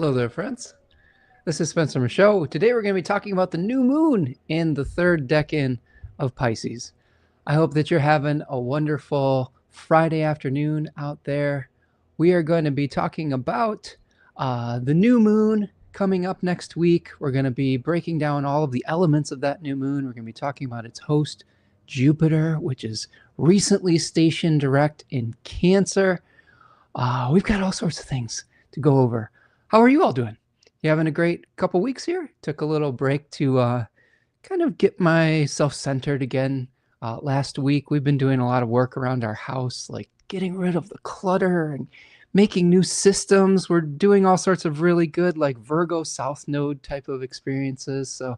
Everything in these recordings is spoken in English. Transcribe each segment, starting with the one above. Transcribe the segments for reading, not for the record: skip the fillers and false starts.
Hello there, friends. This is Spencer Michaud. Today we're going to be talking about the new moon in the third decan of Pisces. I hope that you're having a wonderful Friday afternoon out there. We are going to be talking about the new moon coming up next week. We're going to be breaking down all of the elements of that new moon. We're going to be talking about its host, Jupiter, which is recently stationed direct in Cancer. We've got all sorts of things to go over. How are you all doing? You having a great couple weeks here? Took a little break to kind of get myself centered again. Last week, we've been doing a lot of work around our house, like getting rid of the clutter and making new systems. We're doing all sorts of really good, like Virgo South Node type of experiences. So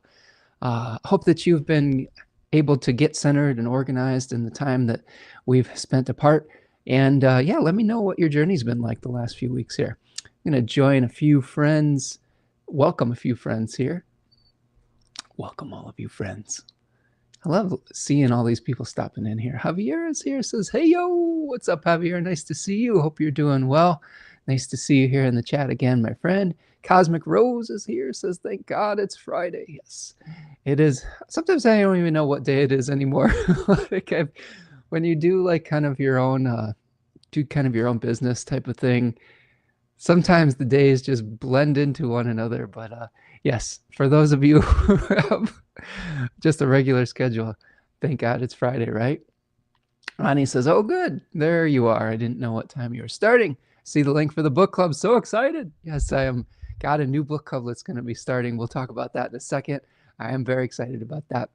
hope that you've been able to get centered and organized in the time that we've spent apart. And yeah, let me know what your journey's been like the last few weeks here. I'm going to join a few friends, welcome a few friends here. Welcome all of you friends. I love seeing all these people stopping in here. Javier is here, says, hey, yo, what's up, Javier? Nice to see you. Hope you're doing well. Nice to see you here in the chat again, my friend. Cosmic Rose is here, says, thank God it's Friday. Yes, it is. Sometimes I don't even know what day it is anymore. Like when you do like kind of your own, business type of thing, sometimes the days just blend into one another. But yes, for those of you who have just a regular schedule, thank God it's Friday, right? Ronnie says, oh, good. There you are. I didn't know what time you were starting. See the link for the book club. So excited. Yes, I am. Got a new book club that's going to be starting. We'll talk about that in a second. I am very excited about that.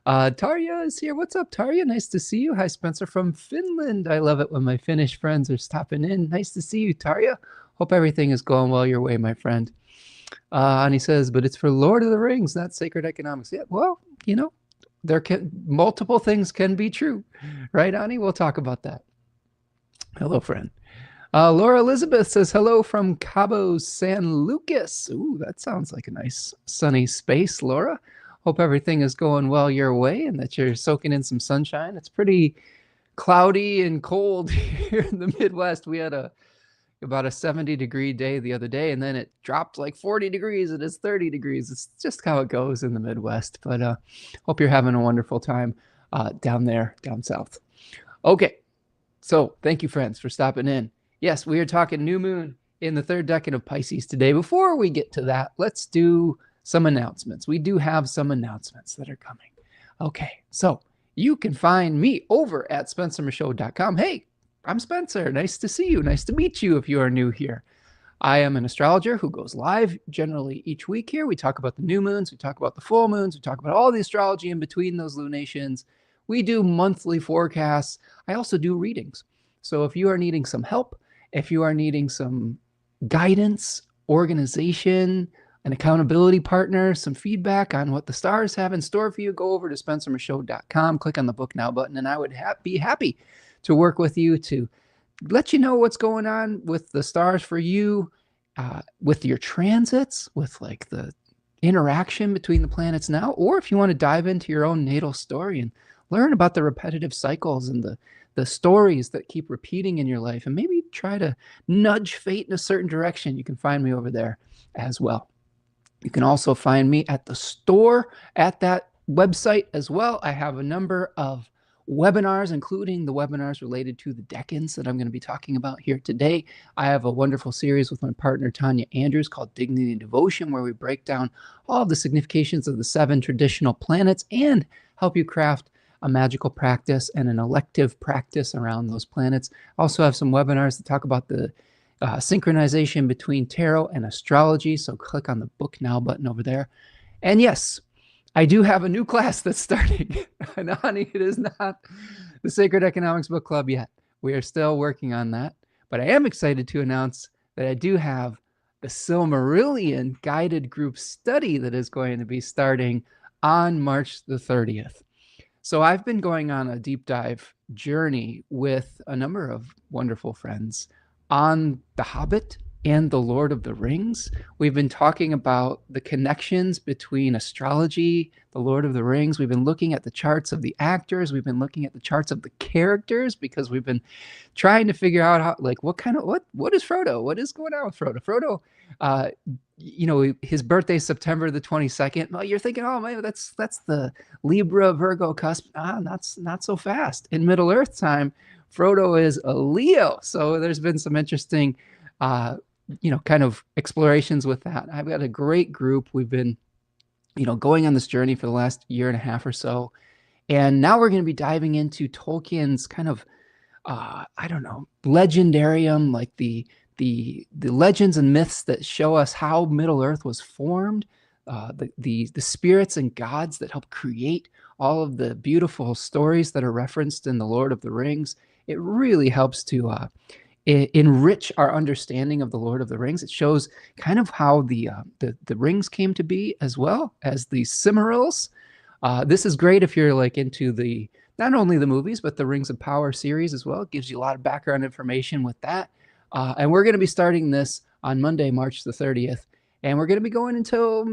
Tarja is here. What's up, Tarja? Nice to see you. Hi, Spencer from Finland. I love it when my Finnish friends are stopping in. Nice to see you, Tarja. Hope everything is going well your way, my friend. And he says, but it's for Lord of the Rings, not sacred economics. Yeah, well, multiple things can be true. Right, Ani? We'll talk about that. Hello, friend. Laura Elizabeth says, hello from Cabo San Lucas. Ooh, that sounds like a nice sunny space, Laura. Hope everything is going well your way and that you're soaking in some sunshine. It's pretty cloudy and cold here in the Midwest. We had about a 70-degree day the other day, and then it dropped like 40 degrees. It is 30 degrees. It's just how it goes in the Midwest. But hope you're having a wonderful time down there, down south. Okay, so thank you, friends, for stopping in. Yes, we are talking new moon in the third decan of Pisces today. Before we get to that, let's do some announcements. We do have some announcements that are coming. Okay, so you can find me over at spencermichaud.com. Hey, I'm Spencer. Nice to see you. Nice to meet you if you are new here. I am an astrologer who goes live generally each week here. We talk about the new moons. We talk about the full moons. We talk about all the astrology in between those lunations. We do monthly forecasts. I also do readings. So if you are needing some help, if you are needing some guidance, organization, an accountability partner, some feedback on what the stars have in store for you, go over to spencermichaud.com, click on the book now button, and I would be happy to work with you to let you know what's going on with the stars for you, with your transits, with like the interaction between the planets now, or if you want to dive into your own natal story and learn about the repetitive cycles and the stories that keep repeating in your life and maybe try to nudge fate in a certain direction, you can find me over there as well. You can also find me at the store at that website as well. I have a number of webinars, including the webinars related to the decans that I'm going to be talking about here today. I have a wonderful series with my partner Tanya Andrews called Dignity and Devotion, where we break down all of the significations of the 7 traditional planets and help you craft a magical practice and an elective practice around those planets. I also have some webinars that talk about the synchronization between tarot and astrology. So click on the book now button over there. And yes, I do have a new class that's starting. Nani, it is not the Sacred Economics Book Club yet. We are still working on that. But I am excited to announce that I do have the Silmarillion guided group study that is going to be starting on March the 30th. So I've been going on a deep dive journey with a number of wonderful friends on The Hobbit and the Lord of the Rings. We've been talking about the connections between astrology, the Lord of the Rings. We've been looking at the charts of the actors. We've been looking at the charts of the characters because we've been trying to figure out how, like, what is Frodo? What is going on with Frodo? Frodo, his birthday is September the 22nd. Well, you're thinking, oh man, that's the Libra Virgo cusp. Not so fast. In Middle Earth time, Frodo is a Leo. So there's been some interesting kind of explorations with that. I've got a great group. We've been, going on this journey for the last year and a half or so. And now we're going to be diving into Tolkien's kind of, legendarium, like the legends and myths that show us how Middle Earth was formed, the spirits and gods that help create all of the beautiful stories that are referenced in the Lord of the Rings. It really helps to enrich our understanding of the Lord of the Rings. It shows kind of how the rings came to be, as well as the Cimmerils. This is great if you're like into not only the movies, but the Rings of Power series as well. It gives you a lot of background information with that. And we're going to be starting this on Monday, March the 30th. And we're going to be going until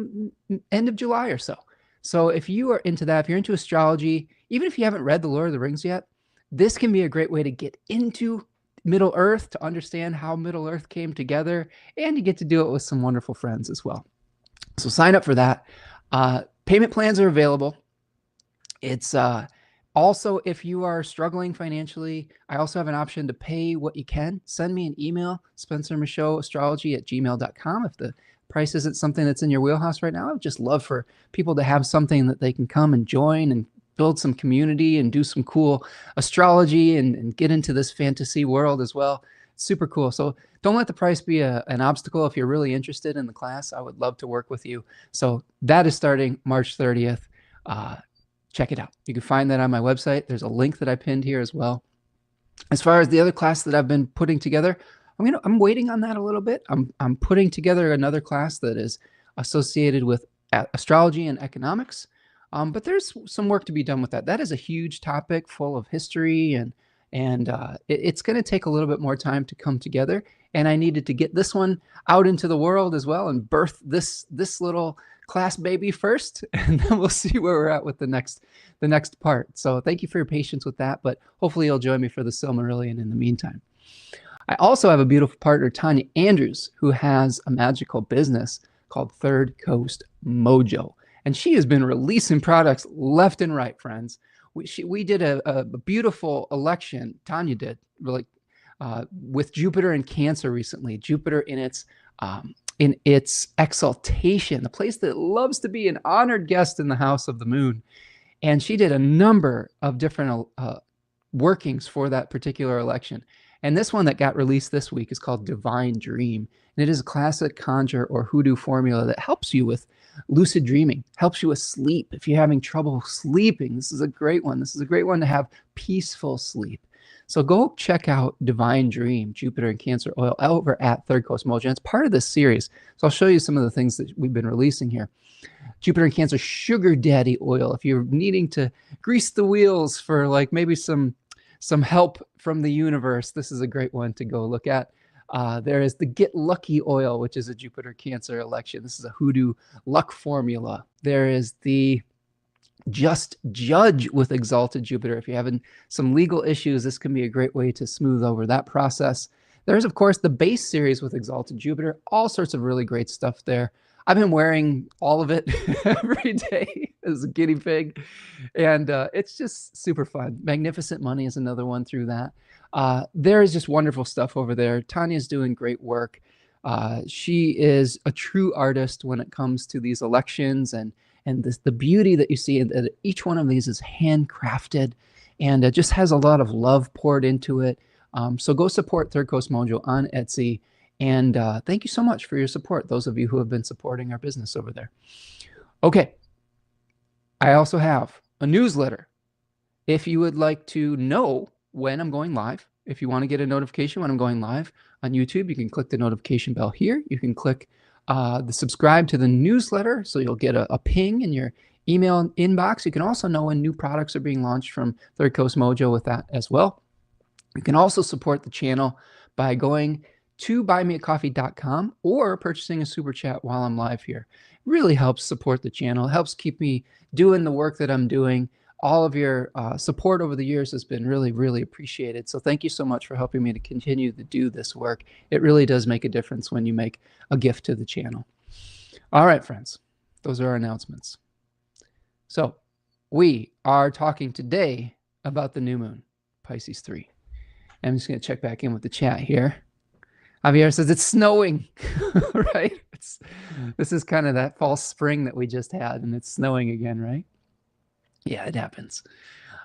end of July or so. So if you are into that, if you're into astrology, even if you haven't read The Lord of the Rings yet, this can be a great way to get into Middle Earth, to understand how Middle Earth came together, and you get to do it with some wonderful friends as well. So sign up for that. Payment plans are available. It's also, if you are struggling financially, I also have an option to pay what you can. Send me an email, Spencer Michaud, astrology@gmail.com. If the price isn't something that's in your wheelhouse right now, I would just love for people to have something that they can come and join and build some community and do some cool astrology and get into this fantasy world as well. Super cool. So don't let the price be an obstacle. If you're really interested in the class, I would love to work with you. So that is starting March 30th. Check it out. You can find that on my website. There's a link that I pinned here as well. As far as the other class that I've been putting together, I'm waiting on that a little bit. I'm putting together another class that is associated with astrology and economics. But there's some work to be done with that. That is a huge topic full of history, and it's going to take a little bit more time to come together. And I needed to get this one out into the world as well and birth this little class baby first, and then we'll see where we're at with the next part. So thank you for your patience with that, but hopefully you'll join me for the Silmarillion in the meantime. I also have a beautiful partner, Tanya Andrews, who has a magical business called Third Coast Mojo. And she has been releasing products left and right, friends. We did a beautiful election. Tanya did, really, with Jupiter in Cancer recently. Jupiter in its exaltation, the place that loves to be an honored guest in the house of the moon. And she did a number of different workings for that particular election. And this one that got released this week is called Divine Dream. And it is a classic conjure or hoodoo formula that helps you with lucid dreaming, helps you with sleep. If you're having trouble sleeping, this is a great one. This is a great one to have peaceful sleep. So go check out Divine Dream, Jupiter and Cancer oil over at Third Coast Mojo. It's part of this series. So I'll show you some of the things that we've been releasing here. Jupiter and Cancer Sugar Daddy oil. If you're needing to grease the wheels for like maybe some help from the universe, this is a great one to go look at. There is the Get Lucky oil, which is a Jupiter Cancer election. This is a hoodoo luck formula. There is the Just Judge with Exalted Jupiter. If you're having some legal issues, this can be a great way to smooth over that process. There's, of course, the base series with Exalted Jupiter. All sorts of really great stuff there. I've been wearing all of it every day as a guinea pig, and it's just super fun. Magnificent Money is another one through that. There is just wonderful stuff over there. Tanya's doing great work. She is a true artist when it comes to these elections, and the beauty that you see, that each one of these is handcrafted, and it just has a lot of love poured into it. So go support Third Coast Mojo on Etsy. And thank you so much for your support, those of you who have been supporting our business over there. Okay. I also have a newsletter. If you would like to know when I'm going live, if you want to get a notification when I'm going live on YouTube, you can click the notification bell here. You can click the subscribe to the newsletter, so you'll get a ping in your email inbox. You can also know when new products are being launched from Third Coast Mojo with that as well. You can also support the channel by going to buymeacoffee.com or purchasing a super chat while I'm live here. It really helps support the channel. It helps keep me doing the work that I'm doing. All of your support over the years has been really, really appreciated. So thank you so much for helping me to continue to do this work. It really does make a difference when you make a gift to the channel. All right, friends, those are our announcements. So we are talking today about the new moon, Pisces III. I'm just going to check back in with the chat here. Javier says it's snowing, right? This is kind of that false spring that we just had, and it's snowing again, right? Yeah, it happens.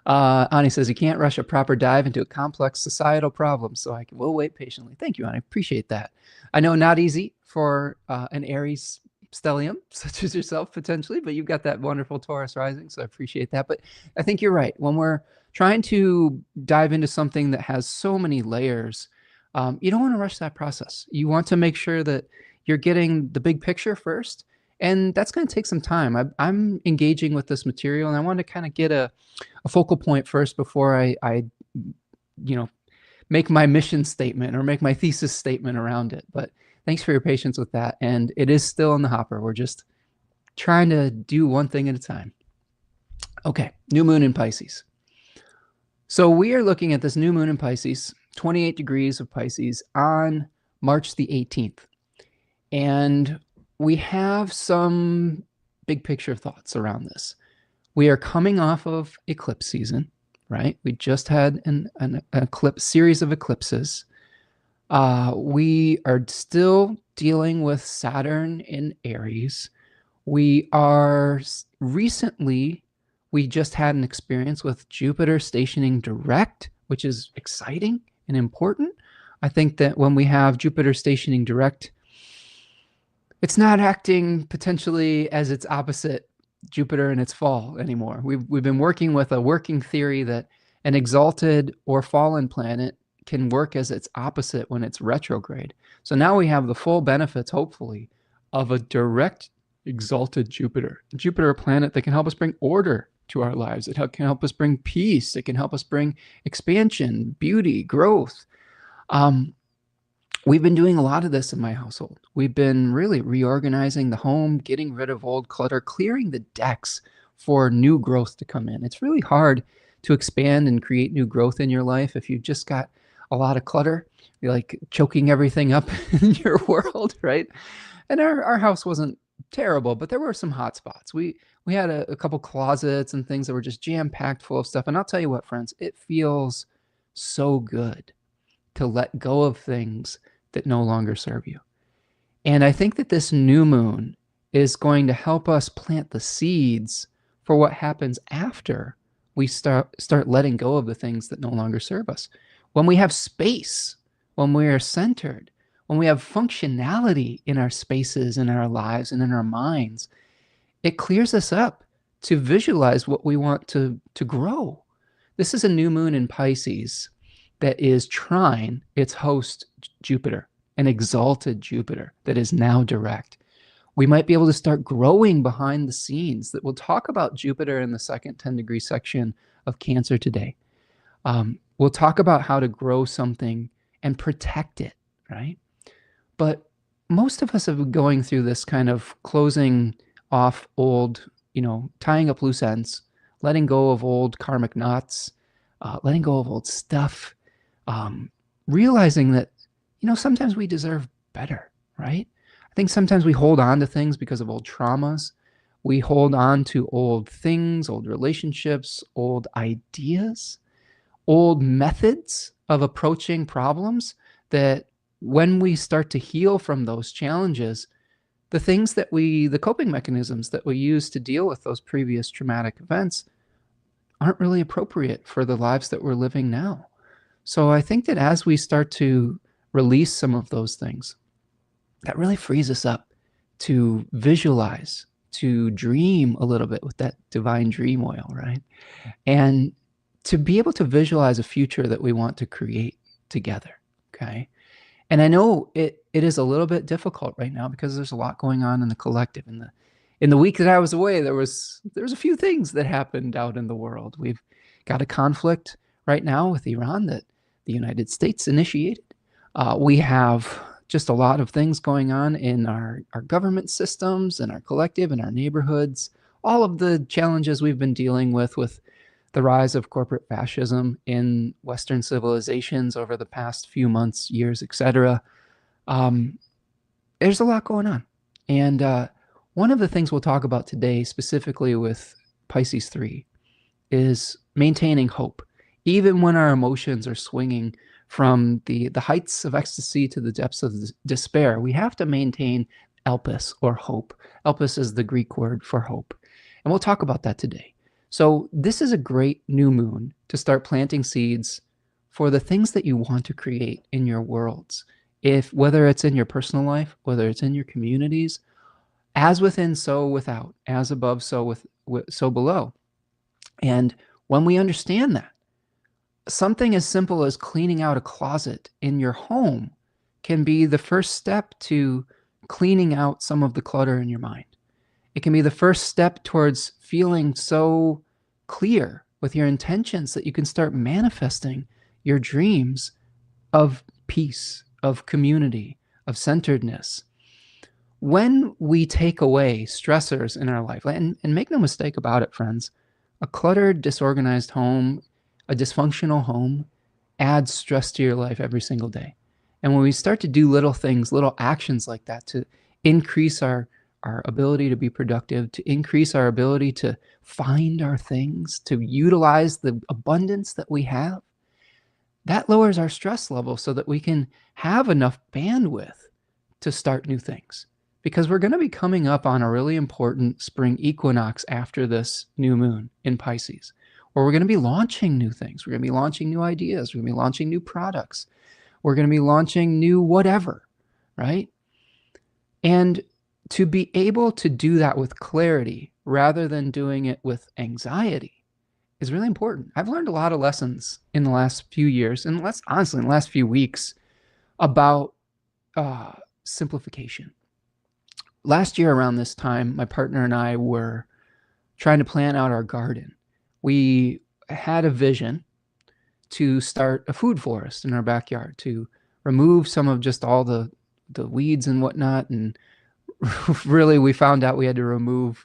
Ani says, you can't rush a proper dive into a complex societal problem, so we'll wait patiently. Thank you, Ani. Appreciate that. I know not easy for an Aries stellium, such as yourself, potentially, but you've got that wonderful Taurus rising, so I appreciate that. But I think you're right. When we're trying to dive into something that has so many layers, you don't want to rush that process. You want to make sure that you're getting the big picture first, and that's going to take some time. I'm engaging with this material, and I want to kind of get a focal point first before I make my mission statement or make my thesis statement around it. But thanks for your patience with that. And it is still in the hopper. We're just trying to do one thing at a time. Okay, new moon in Pisces. So we are looking at this new moon in Pisces, 28 degrees of Pisces on March the 18th. And we have some big picture thoughts around this. We are coming off of eclipse season, right? We just had an eclipse, series of eclipses. We are still dealing with Saturn in Aries. We just had an experience with Jupiter stationing direct, which is exciting and important. I think that when we have Jupiter stationing direct, it's not acting potentially as its opposite, Jupiter in its fall, anymore. We've been working with a working theory that an exalted or fallen planet can work as its opposite when it's retrograde. So now we have the full benefits, hopefully, of a direct exalted Jupiter. Jupiter, a planet that can help us bring order to our lives. It can help us bring peace. It can help us bring expansion, beauty, growth. We've been doing a lot of this in my household. We've been really reorganizing the home, getting rid of old clutter, clearing the decks for new growth to come in. It's really hard to expand and create new growth in your life if you've just got a lot of clutter. You're like choking everything up in your world, right? And our house wasn't terrible, but there were some hot spots. We had a couple closets and things that were just jam-packed full of stuff. And I'll tell you what, friends, it feels so good to let go of things that no longer serve you. And I think that this new moon is going to help us plant the seeds for what happens after we start letting go of the things that no longer serve us. When we have space, when we are centered, when we have functionality in our spaces, in our lives, and in our minds, it clears us up to visualize what we want to grow. This is a new moon in Pisces that is trine its host Jupiter, an exalted Jupiter that is now direct. We might be able to start growing behind the scenes. That we'll talk about Jupiter in the second 10-degree section of Cancer today. We'll talk about how to grow something and protect it, right? But most of us have been going through this kind of closing off old, tying up loose ends, letting go of old karmic knots, letting go of old stuff, realizing that, sometimes we deserve better, right? I think sometimes we hold on to things because of old traumas. We hold on to old things, old relationships, old ideas, old methods of approaching problems that when we start to heal from those challenges, the coping mechanisms that we use to deal with those previous traumatic events aren't really appropriate for the lives that we're living now. So I think that as we start to release some of those things, that really frees us up to visualize, to dream a little bit with that divine dream oil, right? And to be able to visualize a future that we want to create together, okay? And I know it is a little bit difficult right now because there's a lot going on in the collective. In the week that I was away, there was a few things that happened out in the world. We've got a conflict right now with Iran that the United States initiated. We have just a lot of things going on in our government systems, in our collective, in our neighborhoods, all of the challenges we've been dealing with the rise of corporate fascism in Western civilizations over the past few months, years, etc. There's a lot going on. And one of the things we'll talk about today, specifically with Pisces III, is maintaining hope. Even when our emotions are swinging from the heights of ecstasy to the depths of despair, we have to maintain elpis, or hope. Elpis is the Greek word for hope. And we'll talk about that today. So this is a great new moon to start planting seeds for the things that you want to create in your worlds. Whether it's in your personal life, whether it's in your communities, as within, so without, as above, so below. And when we understand that, something as simple as cleaning out a closet in your home can be the first step to cleaning out some of the clutter in your mind. It can be the first step towards feeling so clear with your intentions that you can start manifesting your dreams of peace, of community, of centeredness. When we take away stressors in our life, and make no mistake about it, friends, a cluttered, disorganized home, a dysfunctional home adds stress to your life every single day. And when we start to do little things, little actions like that to increase our ability to be productive, to increase our ability to find our things, to utilize the abundance that we have, that lowers our stress level so that we can have enough bandwidth to start new things. Because we're going to be coming up on a really important spring equinox after this new moon in Pisces, where we're going to be launching new things. We're going to be launching new ideas. We're going to be launching new products. We're going to be launching new whatever, right? And to be able to do that with clarity rather than doing it with anxiety is really important. I've learned a lot of lessons in the last few years, and honestly, in the last few weeks, about simplification. Last year around this time, my partner and I were trying to plan out our garden. We had a vision to start a food forest in our backyard, to remove some of just all the weeds and whatnot. And really, we found out we had to remove,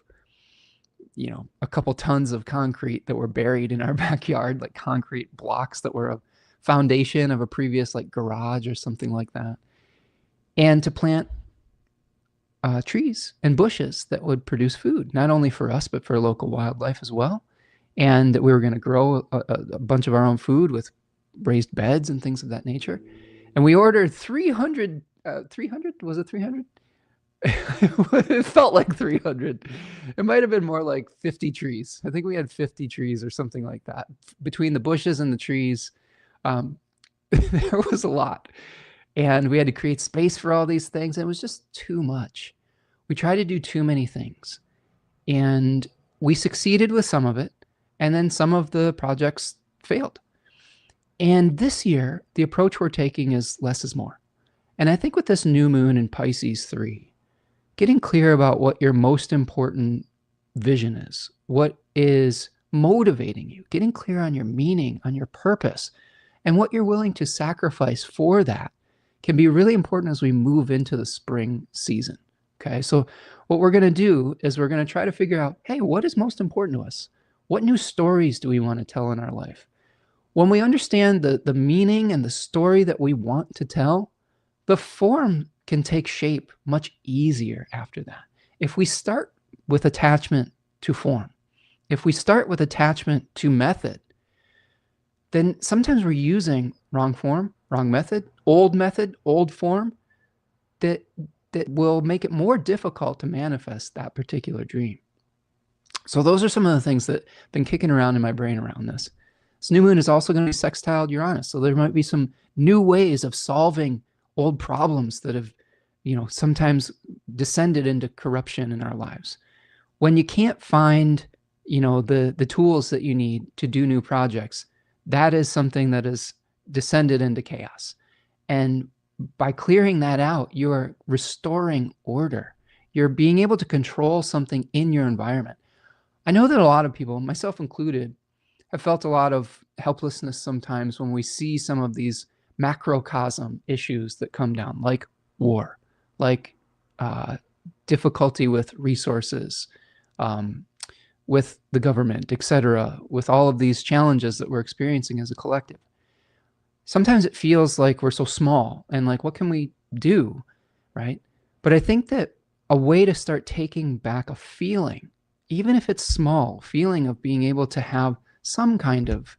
a couple tons of concrete that were buried in our backyard, like concrete blocks that were a foundation of a previous garage or something like that. And to plant trees and bushes that would produce food, not only for us, but for local wildlife as well. And that we were going to grow a bunch of our own food with raised beds and things of that nature. And we ordered 300, 300? Was it 300? It felt like 300. It might have been more like 50 trees. I think we had 50 trees or something like that. Between the bushes and the trees, there was a lot. And we had to create space for all these things. It was just too much. We tried to do too many things. And we succeeded with some of it. And then some of the projects failed. And this year, the approach we're taking is less is more. And I think with this new moon in Pisces III, getting clear about what your most important vision is, what is motivating you, getting clear on your meaning, on your purpose, and what you're willing to sacrifice for that can be really important as we move into the spring season. Okay, so what we're going to do is we're going to try to figure out, hey, what is most important to us? What new stories do we want to tell in our life? When we understand the meaning and the story that we want to tell, the form can take shape much easier after that. If we start with attachment to form, if we start with attachment to method, then sometimes we're using wrong form, wrong method, old form, that will make it more difficult to manifest that particular dream. So those are some of the things that have been kicking around in my brain around this. This new moon is also going to be sextile Uranus. So there might be some new ways of solving old problems that have, sometimes descended into corruption in our lives. When you can't find, the tools that you need to do new projects, that is something that has descended into chaos. And by clearing that out, you're restoring order. You're being able to control something in your environment. I know that a lot of people, myself included, have felt a lot of helplessness sometimes when we see some of these macrocosm issues that come down, like war, like difficulty with resources, with the government, etc., with all of these challenges that we're experiencing as a collective. Sometimes it feels like we're so small and like, what can we do, right? But I think that a way to start taking back a feeling, even if it's small, feeling of being able to have some kind of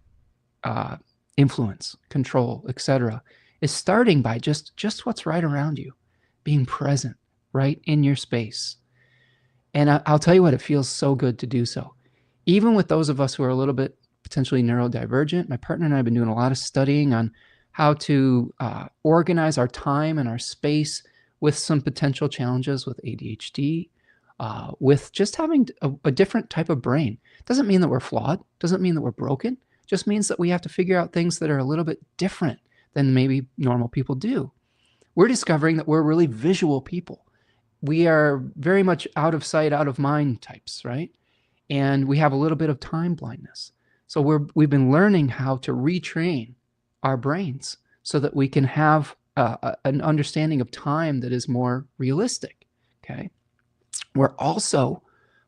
influence, control, etc., is starting by just what's right around you, being present right in your space. And I'll tell you what, it feels so good to do so. Even with those of us who are a little bit potentially neurodivergent, my partner and I have been doing a lot of studying on how to organize our time and our space with some potential challenges with ADHD, with just having a different type of brain. Doesn't mean that we're flawed, doesn't mean that we're broken, just means that we have to figure out things that are a little bit different than maybe normal people do. We're discovering that we're really visual people. We are very much out of sight, out of mind types, right? And we have a little bit of time blindness. So we've been learning how to retrain our brains so that we can have an understanding of time that is more realistic, okay? We're also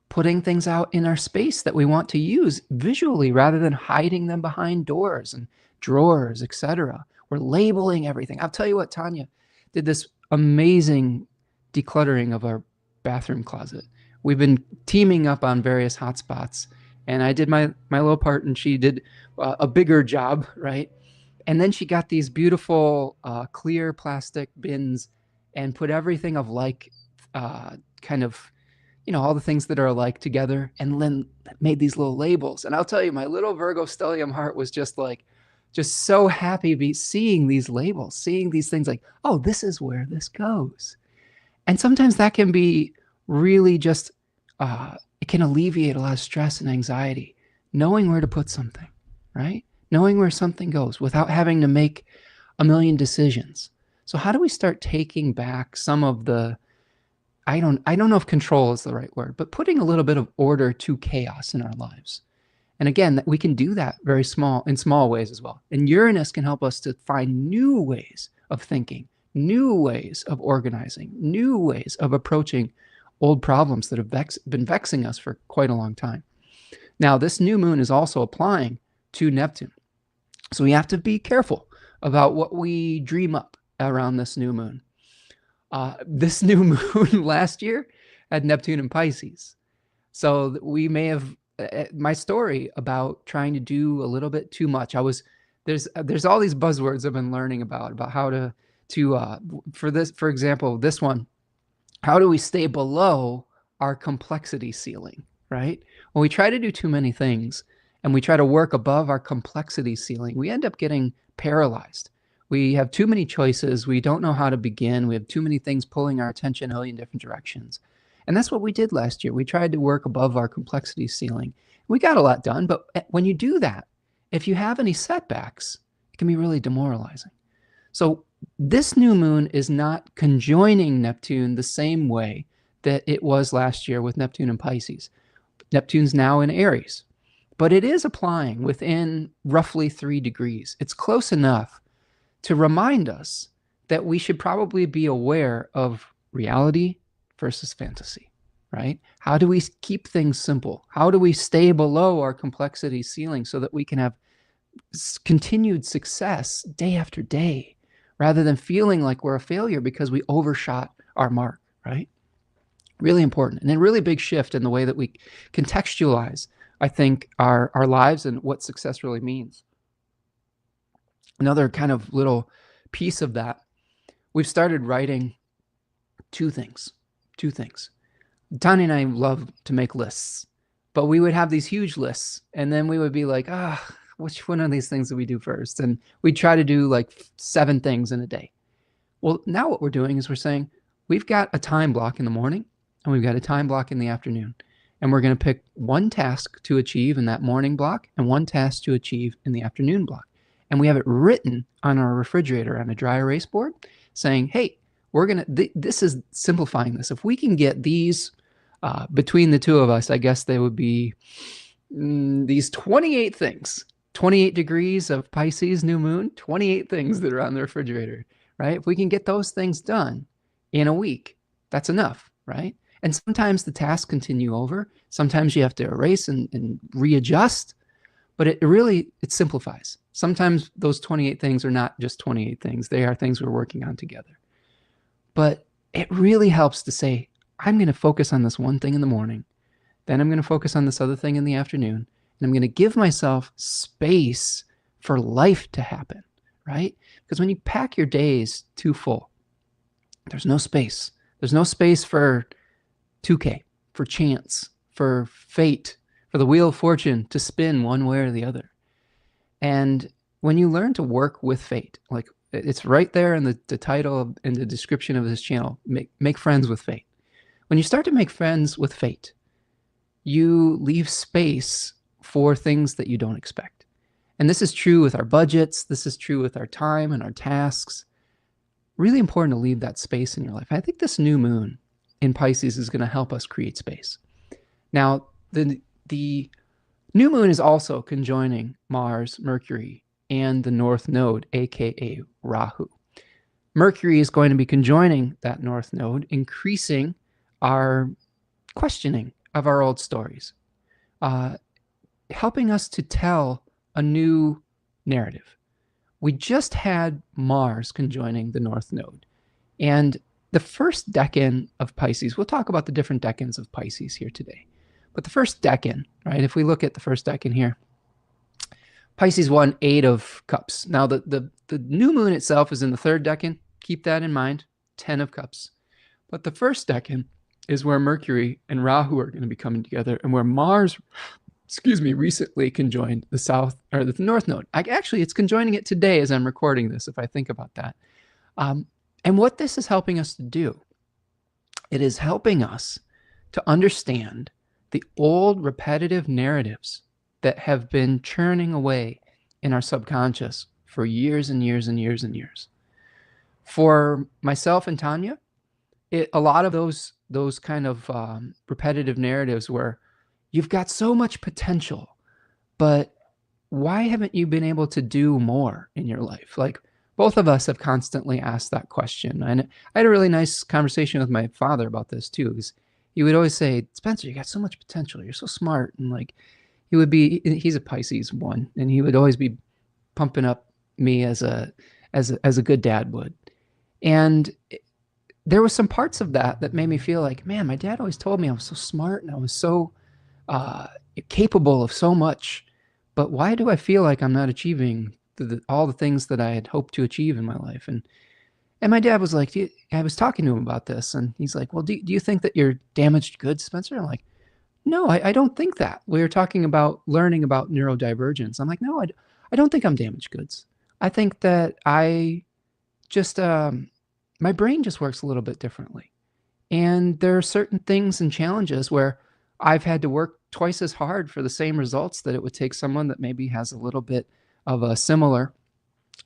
putting things out in our space that we want to use visually rather than hiding them behind doors and drawers, etc. We're labeling everything. I'll tell you what, Tanya did this amazing decluttering of our bathroom closet. We've been teaming up on various hotspots, and I did my little part, and she did a bigger job, right? And then she got these beautiful clear plastic bins and put everything of like kind of, you know, all the things that are alike together, and then made these little labels. And I'll tell you, my little Virgo stellium heart was just so happy seeing these labels, seeing these things like, oh, this is where this goes. And sometimes that can be really just, it can alleviate a lot of stress and anxiety, knowing where to put something, right? Knowing where something goes without having to make a million decisions. So how do we start taking back some of the, I don't know if control is the right word, but putting a little bit of order to chaos in our lives? And again, we can do that in small ways as well. And Uranus can help us to find new ways of thinking, new ways of organizing, new ways of approaching old problems that have been vexing us for quite a long time. Now, this new moon is also applying to Neptune. So we have to be careful about what we dream up around this new moon. This new moon last year had Neptune in Pisces. So we may have, my story about trying to do a little bit too much. There's all these buzzwords I've been learning about how to for example, this one, how do we stay below our complexity ceiling, right? When we try to do too many things and we try to work above our complexity ceiling, we end up getting paralyzed. We have too many choices. We don't know how to begin. We have too many things pulling our attention in a million different directions. And that's what we did last year. We tried to work above our complexity ceiling. We got a lot done, but when you do that, if you have any setbacks, it can be really demoralizing. So this new moon is not conjoining Neptune the same way that it was last year with Neptune and Pisces. Neptune's now in Aries, but it is applying within roughly 3 degrees. It's close enough to remind us that we should probably be aware of reality versus fantasy, right? How do we keep things simple? How do we stay below our complexity ceiling so that we can have continued success day after day, rather than feeling like we're a failure because we overshot our mark, right? Really important. And a really big shift in the way that we contextualize, I think, our lives and what success really means. Another kind of little piece of that, we've started writing two things. Tanya and I love to make lists, but we would have these huge lists, and then we would be like, which one of these things do we do first? And we'd try to do like 7 things in a day. Well, now what we're doing is we're saying, we've got a time block in the morning, and we've got a time block in the afternoon. And we're going to pick one task to achieve in that morning block and one task to achieve in the afternoon block. And we have it written on our refrigerator on a dry erase board saying, hey, we're going to, this is simplifying this. If we can get these between the two of us, I guess they would be these 28 things 28 degrees of Pisces new moon, 28 things that are on the refrigerator, right? If we can get those things done in a week, that's enough, right? And sometimes the tasks continue over. Sometimes you have to erase and readjust, but it simplifies. Sometimes those 28 things are not just 28 things. They are things we're working on together. But it really helps to say, I'm going to focus on this one thing in the morning. Then I'm going to focus on this other thing in the afternoon. And I'm going to give myself space for life to happen, right? Because when you pack your days too full, there's no space. There's no space for 2K, for chance, for fate, for the wheel of fortune to spin one way or the other. And when you learn to work with fate, like it's right there in the title and the description of this channel, make friends with fate. When you start to make friends with fate, you leave space for things that you don't expect. And this is true with our budgets. This is true with our time and our tasks. Really important to leave that space in your life. I think this new moon in Pisces is going to help us create space. Now, the new moon is also conjoining Mars, Mercury, and the North Node, aka Rahu. Mercury is going to be conjoining that North Node, increasing our questioning of our old stories, helping us to tell a new narrative. We just had Mars conjoining the North Node. And the first decan of Pisces, we'll talk about the different decans of Pisces here today. But the first decan, right, if we look at the first decan here, Pisces 1, 8 of Cups. Now, the new moon itself is in the third decan. Keep that in mind, 10 of Cups. But the first decan is where Mercury and Rahu are going to be coming together, and where Mars, recently conjoined the South or the North Node. Actually, it's conjoining it today as I'm recording this, if I think about that. And what this is helping us to do, it is helping us to understand the old repetitive narratives that have been churning away in our subconscious for years and years and years and years. For myself and Tanya, a lot of those kind of repetitive narratives where you've got so much potential, but why haven't you been able to do more in your life? Like, both of us have constantly asked that question. And I had a really nice conversation with my father about this too, because he would always say, Spencer, you got so much potential. You're so smart. And like, he's a Pisces 1, and he would always be pumping up me as a good dad would. And there was some parts of that made me feel like, man, my dad always told me I was so smart and I was so capable of so much, but why do I feel like I'm not achieving all the things that I had hoped to achieve in my life? And my dad was like, I was talking to him about this, and he's like, well, do you think that you're damaged goods, Spencer? I'm like, no, I don't think that. We were talking about learning about neurodivergence. I'm like, no, I don't think I'm damaged goods. I think that I just, my brain just works a little bit differently. And there are certain things and challenges where I've had to work twice as hard for the same results that it would take someone that maybe has a little bit of a similar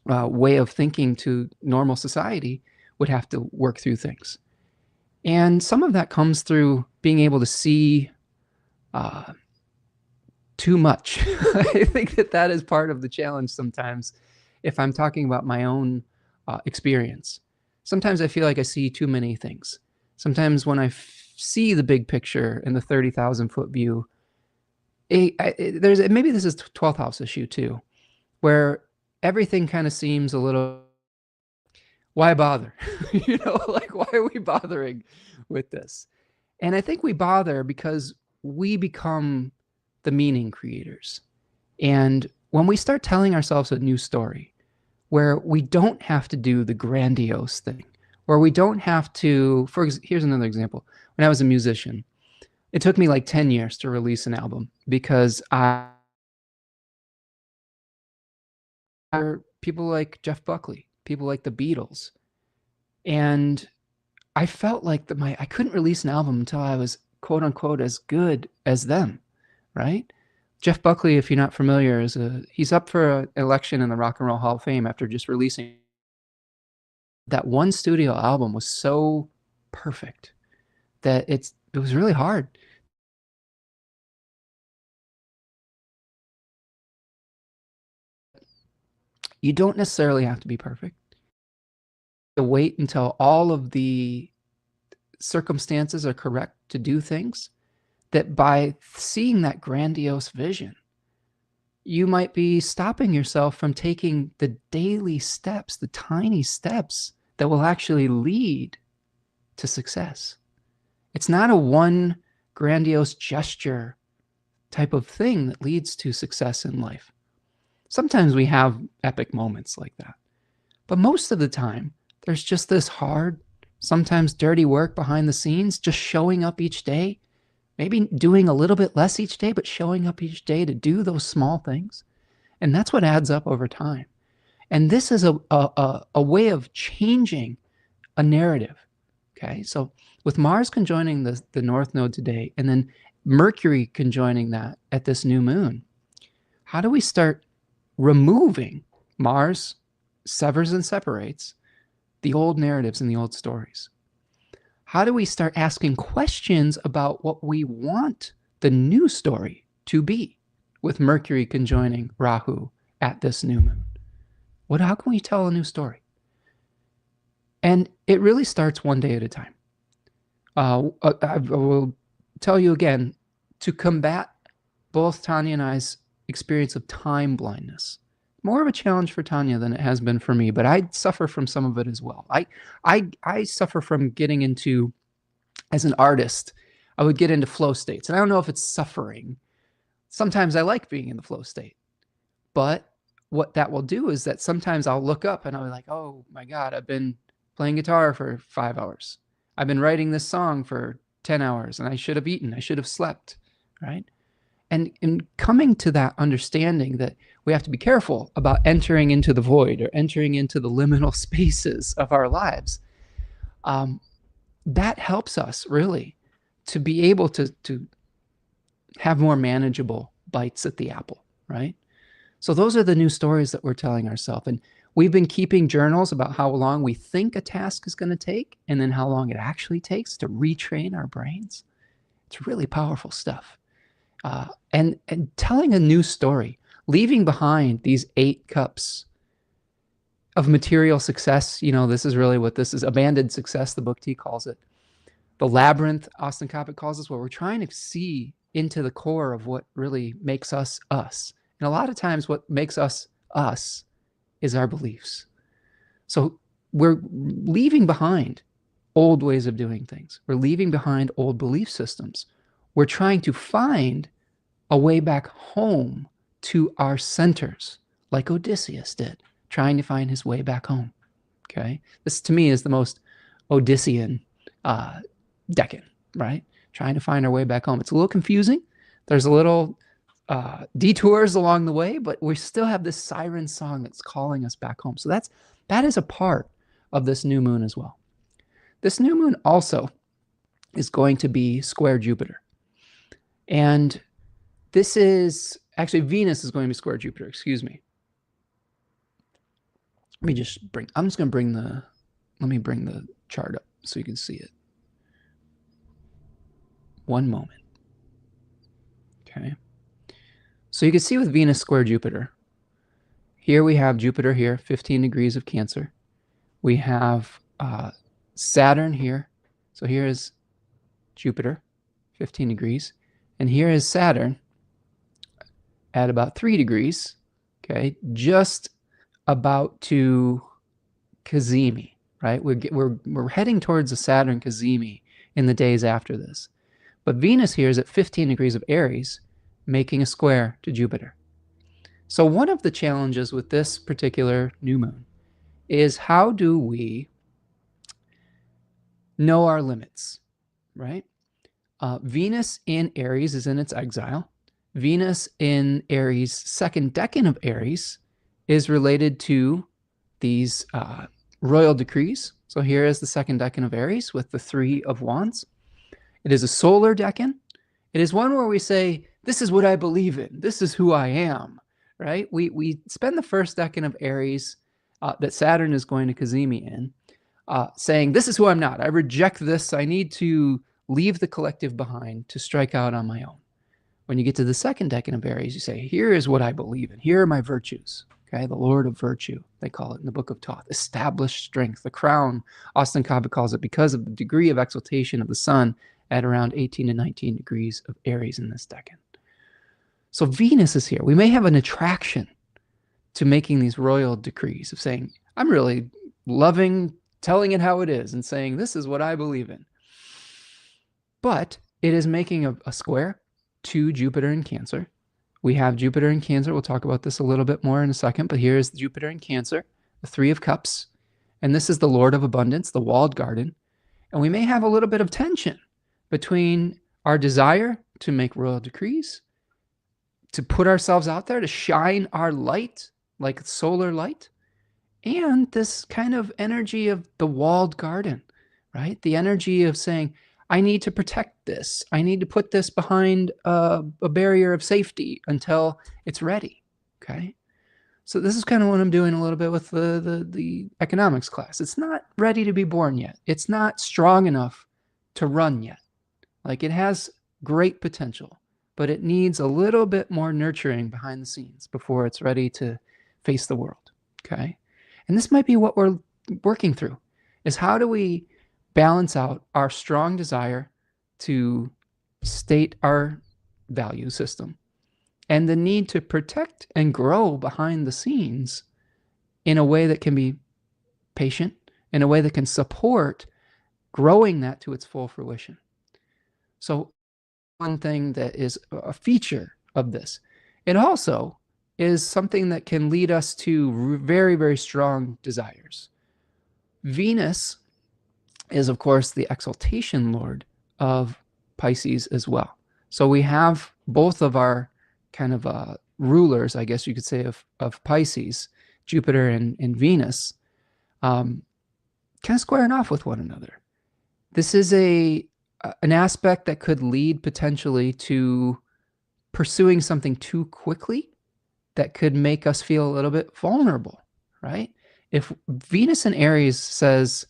way of thinking to normal society would have to work through things. And some of that comes through being able to see too much. I think that is part of the challenge sometimes if I'm talking about my own experience. Sometimes I feel like I see too many things. Sometimes when I see the big picture in the 30,000-foot view, maybe this is 12th house issue too, where everything kind of seems a little, why bother? Like, why are we bothering with this? And I think we bother because we become the meaning creators. And when we start telling ourselves a new story, where we don't have to do the grandiose thing, where we don't have to, here's another example. When I was a musician, it took me like 10 years to release an album because people like Jeff Buckley, people like the Beatles. And I felt like I couldn't release an album until I was quote unquote as good as them, right? Jeff Buckley, if you're not familiar, he's up for an election in the Rock and Roll Hall of Fame after just releasing that one studio album was so perfect that it was really hard. You don't necessarily have to be perfect. To wait until all of the circumstances are correct to do things, that by seeing that grandiose vision, you might be stopping yourself from taking the daily steps, the tiny steps that will actually lead to success. It's not a one grandiose gesture type of thing that leads to success in life. Sometimes we have epic moments like that, but most of the time, there's just this hard, sometimes dirty work behind the scenes, just showing up each day, maybe doing a little bit less each day, but showing up each day to do those small things. And that's what adds up over time. And this is a way of changing a narrative. Okay, so with Mars conjoining the North Node today, and then Mercury conjoining that at this new moon, how do we start removing? Mars severs and separates the old narratives and the old stories. How do we start asking questions about what we want the new story to be with Mercury conjoining Rahu at this new moon? How can we tell a new story? And it really starts one day at a time. I will tell you again, to combat both Tanya and I's experience of time blindness, more of a challenge for Tanya than it has been for me, but I suffer from some of it as well. I suffer from getting into, as an artist, I would get into flow states. And I don't know if it's suffering. Sometimes I like being in the flow state. But what that will do is that sometimes I'll look up and I'll be like, oh my God, I've been playing guitar for 5 hours. I've been writing this song for 10 hours and I should have eaten, I should have slept, right? And in coming to that understanding that we have to be careful about entering into the void or entering into the liminal spaces of our lives, that helps us really to be able to have more manageable bites at the apple, right? So those are the new stories that we're telling ourselves. And we've been keeping journals about how long we think a task is going to take and then how long it actually takes to retrain our brains. It's really powerful stuff. And telling a new story, leaving behind these 8 cups of material success. You know, this is really what this is, abandoned success, the book T calls it. The labyrinth, Austin Coppock calls us, where we're trying to see into the core of what really makes us us. And a lot of times what makes us us is our beliefs. So we're leaving behind old ways of doing things. We're leaving behind old belief systems. We're trying to find a way back home to our centers, like Odysseus did, trying to find his way back home. Okay, this to me is the most Odyssean decan, right? Trying to find our way back home. It's a little confusing. There's a little detours along the way, but we still have this siren song that's calling us back home. So that is a part of this new moon as well. This new moon also is going to be square Jupiter. And this is actually Venus is going to be square Jupiter, excuse me. Let me just bring, I'm just going to bring the, let me bring the chart up so you can see it. One moment. Okay. So you can see with Venus square Jupiter, here we have Jupiter here, 15 degrees of Cancer. We have Saturn here. So here is Jupiter, 15 degrees. And here is Saturn at about 3 degrees, okay, just about to Cazimi, right? We're heading towards the Saturn Cazimi in the days after this. But Venus here is at 15 degrees of Aries, making a square to Jupiter. So one of the challenges with this particular new moon is how do we know our limits, right? Venus in Aries is in its exile. Venus in Aries, second decan of Aries, is related to these royal decrees. So here is the second decan of Aries with the 3 of Wands. It is a solar decan. It is one where we say, this is what I believe in. This is who I am, right? We spend the first decan of Aries that Saturn is going to Cazimi in, saying, this is who I'm not. I reject this. I need to leave the collective behind to strike out on my own. When you get to the second decan of Aries, you say, here is what I believe in. Here are my virtues, Okay, the Lord of Virtue, they call it in the Book of Thoth. Established strength, the crown, Austin Cobbett calls it, because of the degree of exaltation of the sun at around 18 to 19 degrees of Aries in this decan. So Venus is here. We may have an attraction to making these royal decrees of saying, I'm really loving telling it how it is and saying, this is what I believe in. But it is making a square to Jupiter in Cancer. We have Jupiter in Cancer. We'll talk about this a little bit more in a second, but here is Jupiter in Cancer, the Three of Cups. And this is the Lord of Abundance, the walled garden. And we may have a little bit of tension between our desire to make royal decrees, to put ourselves out there, to shine our light like solar light, and this kind of energy of the walled garden, right? The energy of saying, I need to protect this. I need to put this behind a barrier of safety until it's ready, okay? So this is kind of what I'm doing a little bit with the economics class. It's not ready to be born yet. It's not strong enough to run yet. Like, it has great potential, but it needs a little bit more nurturing behind the scenes before it's ready to face the world, okay? And this might be what we're working through, is how do we balance out our strong desire to state our value system and the need to protect and grow behind the scenes in a way that can be patient, in a way that can support growing that to its full fruition. So one thing that is a feature of this, it also is something that can lead us to very, very strong desires. Venus is, of course, the exaltation lord of Pisces as well. So we have both of our kind of rulers, I guess you could say, of Pisces, Jupiter and Venus, kind of squaring off with one another. This is an aspect that could lead potentially to pursuing something too quickly that could make us feel a little bit vulnerable, right? If Venus in Aries says,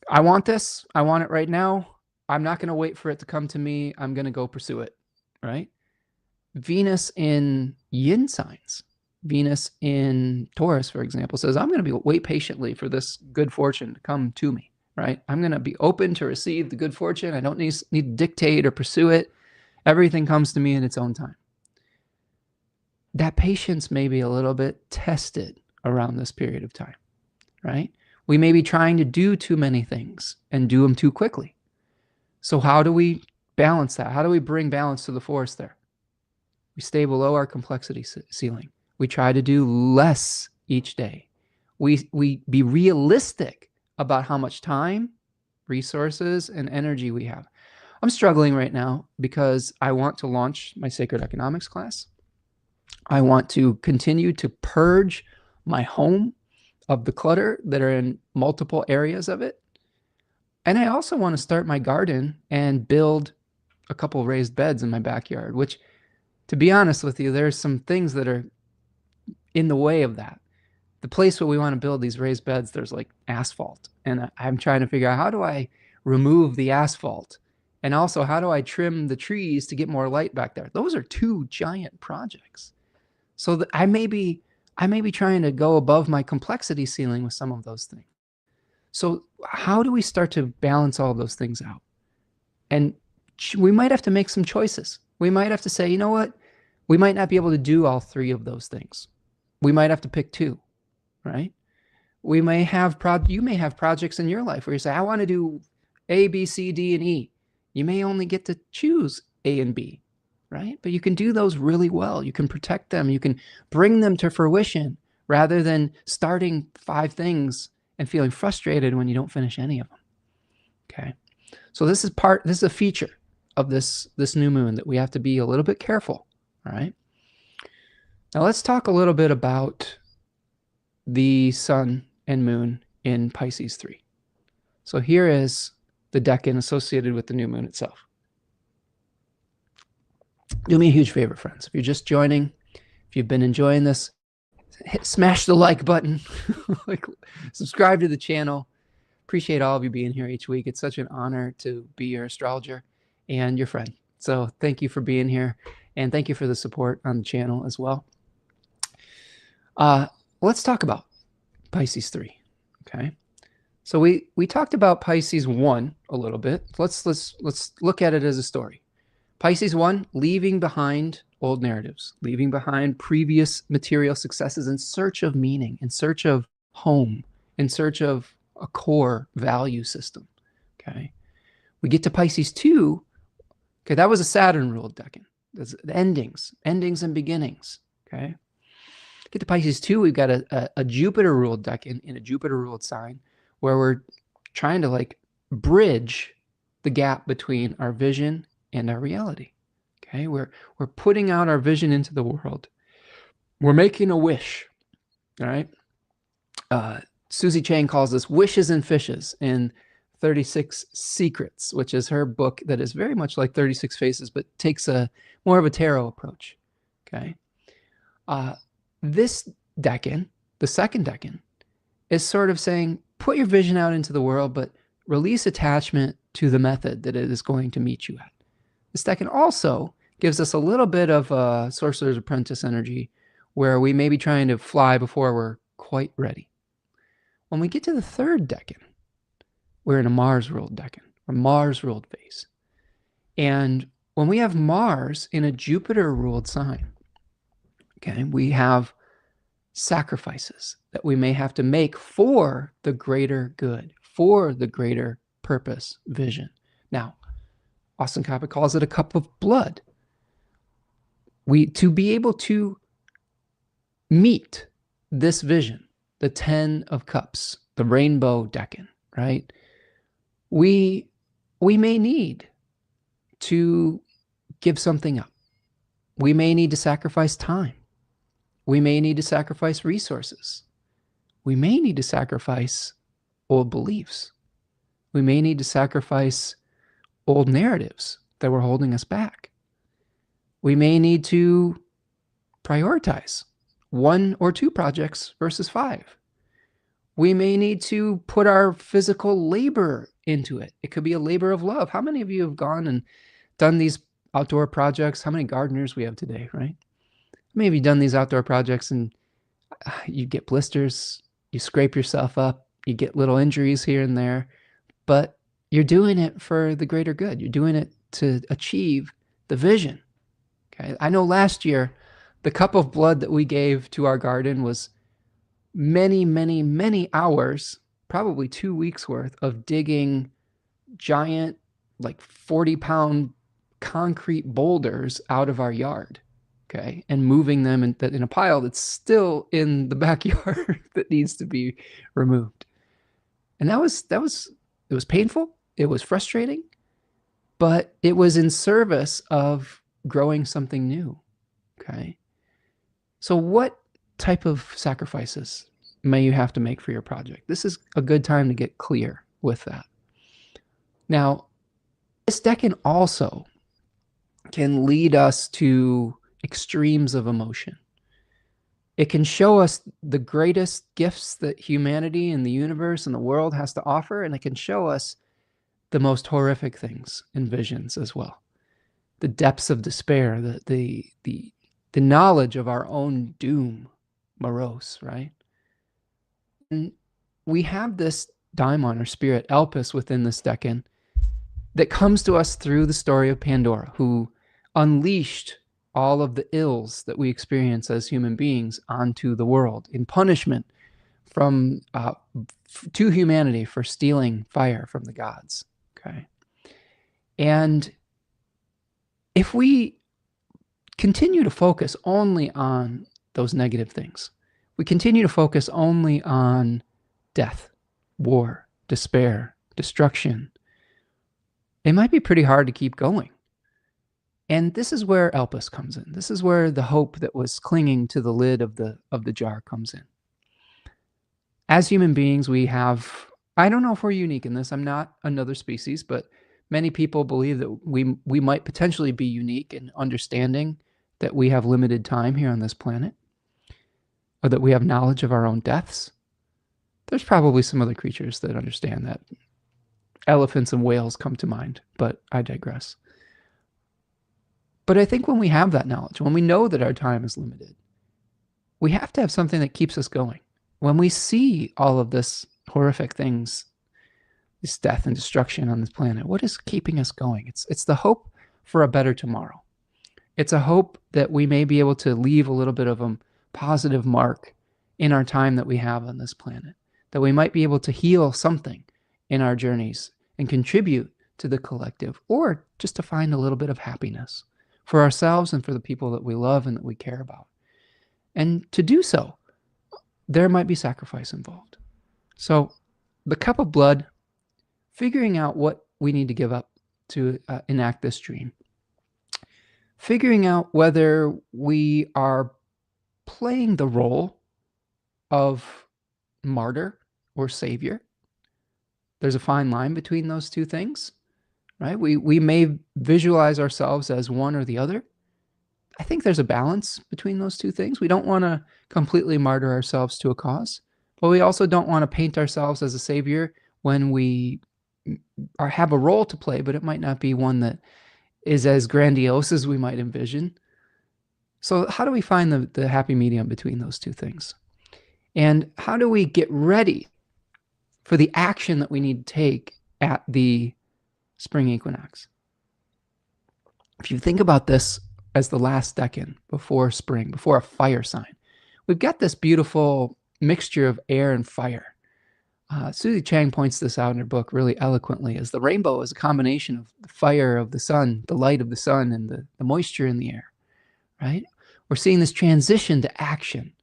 I want this, I want it right now, I'm not going to wait for it to come to me, I'm going to go pursue it, right? Venus in yin signs, Venus in Taurus, for example, says, I'm going to wait patiently for this good fortune to come to me, right? I'm going to be open to receive the good fortune. I don't need to dictate or pursue it. Everything comes to me in its own time. That patience may be a little bit tested around this period of time, right? We may be trying to do too many things and do them too quickly. So how do we balance that? How do we bring balance to the force there? We stay below our complexity ceiling. We try to do less each day. We be realistic about how much time, resources, and energy we have. I'm struggling right now because I want to launch my sacred economics class. I want to continue to purge my home of the clutter that are in multiple areas of it. And I also want to start my garden and build a couple raised beds in my backyard, which, to be honest with you, there's some things that are in the way of that. The place where we want to build these raised beds, there's like asphalt. And I'm trying to figure out, how do I remove the asphalt? And also, how do I trim the trees to get more light back there? Those are two giant projects. So that I may be trying to go above my complexity ceiling with some of those things. So how do we start to balance all those things out? And we might have to make some choices. We might have to say, you know what? We might not be able to do all three of those things. We might have to pick two, right? We may have you may have projects in your life where you say, I want to do A, B, C, D, and E. You may only get to choose A and B, right? But you can do those really well. You can protect them. You can bring them to fruition rather than starting 5 things and feeling frustrated when you don't finish any of them. Okay. So this is a feature of this new moon that we have to be a little bit careful. All right. Now let's talk a little bit about the sun and moon in Pisces III. So here is the decan associated with the new moon itself. Do me a huge favor, friends. If you're just joining, if you've been enjoying this, smash the like button, subscribe to the channel. Appreciate all of you being here each week. It's such an honor to be your astrologer and your friend. So thank you for being here, and thank you for the support on the channel as well. Let's talk about Pisces 3. Okay. So we talked about Pisces 1 a little bit. Let's look at it as a story. Pisces 1, leaving behind old narratives, leaving behind previous material successes in search of meaning, in search of home, in search of a core value system. Okay. We get to Pisces 2. Okay, that was a Saturn ruled decan. That's endings and beginnings. Okay. Get to Pisces 2, we've got a Jupiter ruled decan in a Jupiter ruled sign where we're trying to like bridge the gap between our vision and our reality. Okay, we're putting out our vision into the world. We're making a wish. All right. Susie Chang calls this wishes and fishes in 36 Secrets, which is her book that is very much like 36 Faces, but takes a more of a tarot approach. Okay. This decan, the second decan, is sort of saying, put your vision out into the world, but release attachment to the method that it is going to meet you at. This decan also gives us a little bit of Sorcerer's Apprentice energy, where we may be trying to fly before we're quite ready. When we get to the third decan, we're in a Mars-ruled decan, or Mars-ruled phase. And when we have Mars in a Jupiter-ruled sign, okay, we have sacrifices that we may have to make for the greater good, for the greater purpose, vision. Now, Austin Coppock calls it a cup of blood. To be able to meet this vision, the 10 of Cups, the rainbow decan, right? We may need to give something up. We may need to sacrifice time. We may need to sacrifice resources. We may need to sacrifice old beliefs. We may need to sacrifice old narratives that were holding us back. We may need to prioritize 1 or 2 projects versus 5. We may need to put our physical labor into it. It could be a labor of love. How many of you have gone and done these outdoor projects? How many gardeners we have today, right? Maybe done these outdoor projects and you get blisters, you scrape yourself up, you get little injuries here and there, but you're doing it for the greater good. You're doing it to achieve the vision. Okay. I know last year, the cup of blood that we gave to our garden was many, many, many hours, probably 2 weeks worth of digging giant, like 40-pound concrete boulders out of our yard. Okay, and moving them in a pile that's still in the backyard that needs to be removed. And it was painful. It was frustrating, but it was in service of growing something new. Okay. So what type of sacrifices may you have to make for your project? This is a good time to get clear with that. Now, this decan also can lead us to extremes of emotion. It can show us the greatest gifts that humanity and the universe and the world has to offer, and it can show us the most horrific things and visions as well. The depths of despair, the knowledge of our own doom, morose, right? And we have this daimon or spirit, Elpis, within this decan that comes to us through the story of Pandora, who unleashed all of the ills that we experience as human beings onto the world in punishment to humanity for stealing fire from the gods. Okay. And if we continue to focus only on those negative things, we continue to focus only on death, war, despair, destruction, it might be pretty hard to keep going. And this is where Elpis comes in. This is where the hope that was clinging to the lid of the jar comes in. As human beings, we have, I don't know if we're unique in this. I'm not another species, but many people believe that we might potentially be unique in understanding that we have limited time here on this planet, or that we have knowledge of our own deaths. There's probably some other creatures that understand that. Elephants and whales come to mind, but I digress. But I think when we have that knowledge, when we know that our time is limited, we have to have something that keeps us going. When we see all of this horrific things, this death and destruction on this planet, what is keeping us going? It's the hope for a better tomorrow. It's a hope that we may be able to leave a little bit of a positive mark in our time that we have on this planet, that we might be able to heal something in our journeys and contribute to the collective, or just to find a little bit of happiness for ourselves and for the people that we love and that we care about. And to do so, there might be sacrifice involved. So the cup of blood, figuring out what we need to give up to enact this dream. Figuring out whether we are playing the role of martyr or savior. There's a fine line between those two things, right? We may visualize ourselves as one or the other. I think there's a balance between those two things. We don't want to completely martyr ourselves to a cause, but we also don't want to paint ourselves as a savior when we have a role to play, but it might not be one that is as grandiose as we might envision. So how do we find the happy medium between those two things? And how do we get ready for the action that we need to take at the spring equinox? If you think about this as the last decan before spring, before a fire sign, we've got this beautiful mixture of air and fire. Susie Chang points this out in her book really eloquently, as the rainbow is a combination of the fire of the sun, the light of the sun, and the moisture in the air, right? We're seeing this transition to action.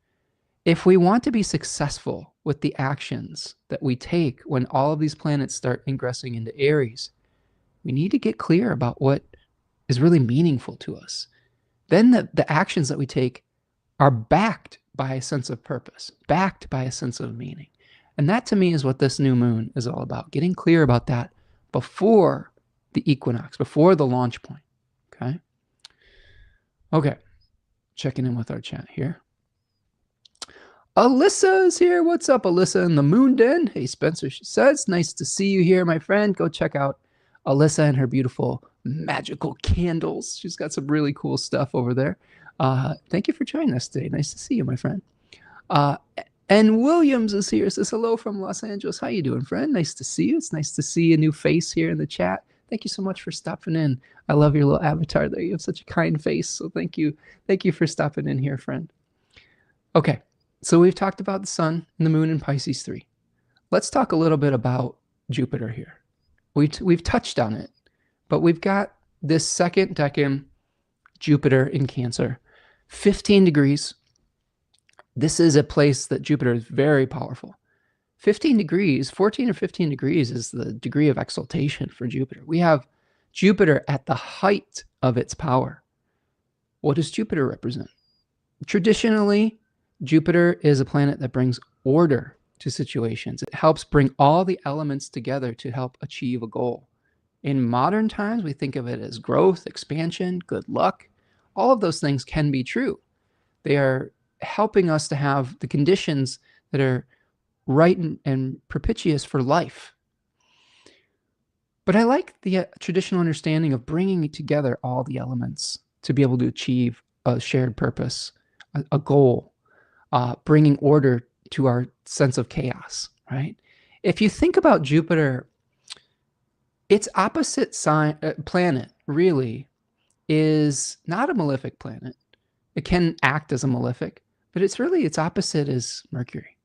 If we want to be successful with the actions that we take when all of these planets start ingressing into Aries, we need to get clear about what is really meaningful to us. Then the actions that we take are backed by a sense of purpose, backed by a sense of meaning. And that, to me, is what this new moon is all about, getting clear about that before the equinox, before the launch point, okay? Okay, checking in with our chat here. Alyssa is here. What's up, Alyssa in the Moon Den? Hey, Spencer, she says, nice to see you here, my friend. Go check out Alyssa and her beautiful magical candles. She's got some really cool stuff over there. Thank you for joining us today. Nice to see you, my friend. And Williams is here. Says hello from Los Angeles. How you doing, friend? Nice to see you. It's nice to see a new face here in the chat. Thank you so much for stopping in. I love your little avatar there. You have such a kind face. So thank you. Thank you for stopping in here, friend. Okay, so we've talked about the sun and the moon in Pisces 3. Let's talk a little bit about Jupiter here. We've touched on it, but we've got this second decan Jupiter in Cancer, 15 degrees. This is a place that Jupiter is very powerful. 15 degrees, 14 or 15 degrees is the degree of exaltation for Jupiter. We have Jupiter at the height of its power. What does Jupiter represent? Traditionally, Jupiter is a planet that brings order to situations. It helps bring all the elements together to help achieve a goal. In modern times, we think of it as growth, expansion, good luck. All of those things can be true. They are helping us to have the conditions that are right and propitious for life. But I like the traditional understanding of bringing together all the elements to be able to achieve a shared purpose, a goal, bringing order to our sense of chaos, right? If you think about Jupiter, its opposite planet really is not a malefic planet. It can act as a malefic, but its opposite is Mercury.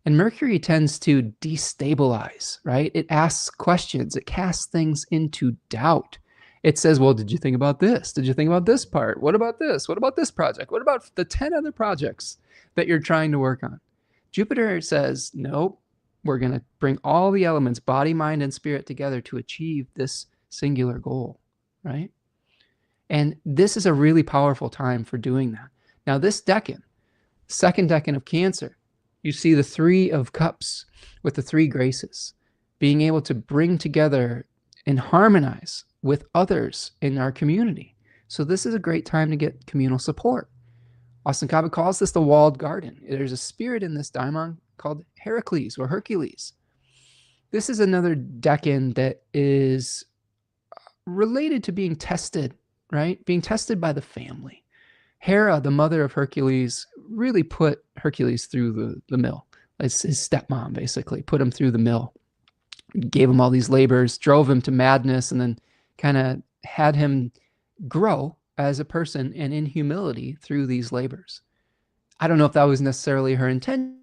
And Mercury tends to destabilize, right? It asks questions. It casts things into doubt. It says, well, did you think about this? Did you think about this part? What about this? What about this project? What about the 10 other projects that you're trying to work on? Jupiter says, nope, we're going to bring all the elements, body, mind, and spirit together to achieve this singular goal, right? And this is a really powerful time for doing that. Now, this decan, second decan of Cancer, you see the 3 of Cups with the 3 graces, being able to bring together and harmonize with others in our community. So this is a great time to get communal support. Austin Cabot calls this the walled garden. There's a spirit in this daimon called Heracles or Hercules. This is another decan that is related to being tested, right? Being tested by the family. Hera, the mother of Hercules, really put Hercules through the mill. His stepmom basically put him through the mill, gave him all these labors, drove him to madness, and then kind of had him grow as a person and in humility through these labors. I don't know if that was necessarily her intention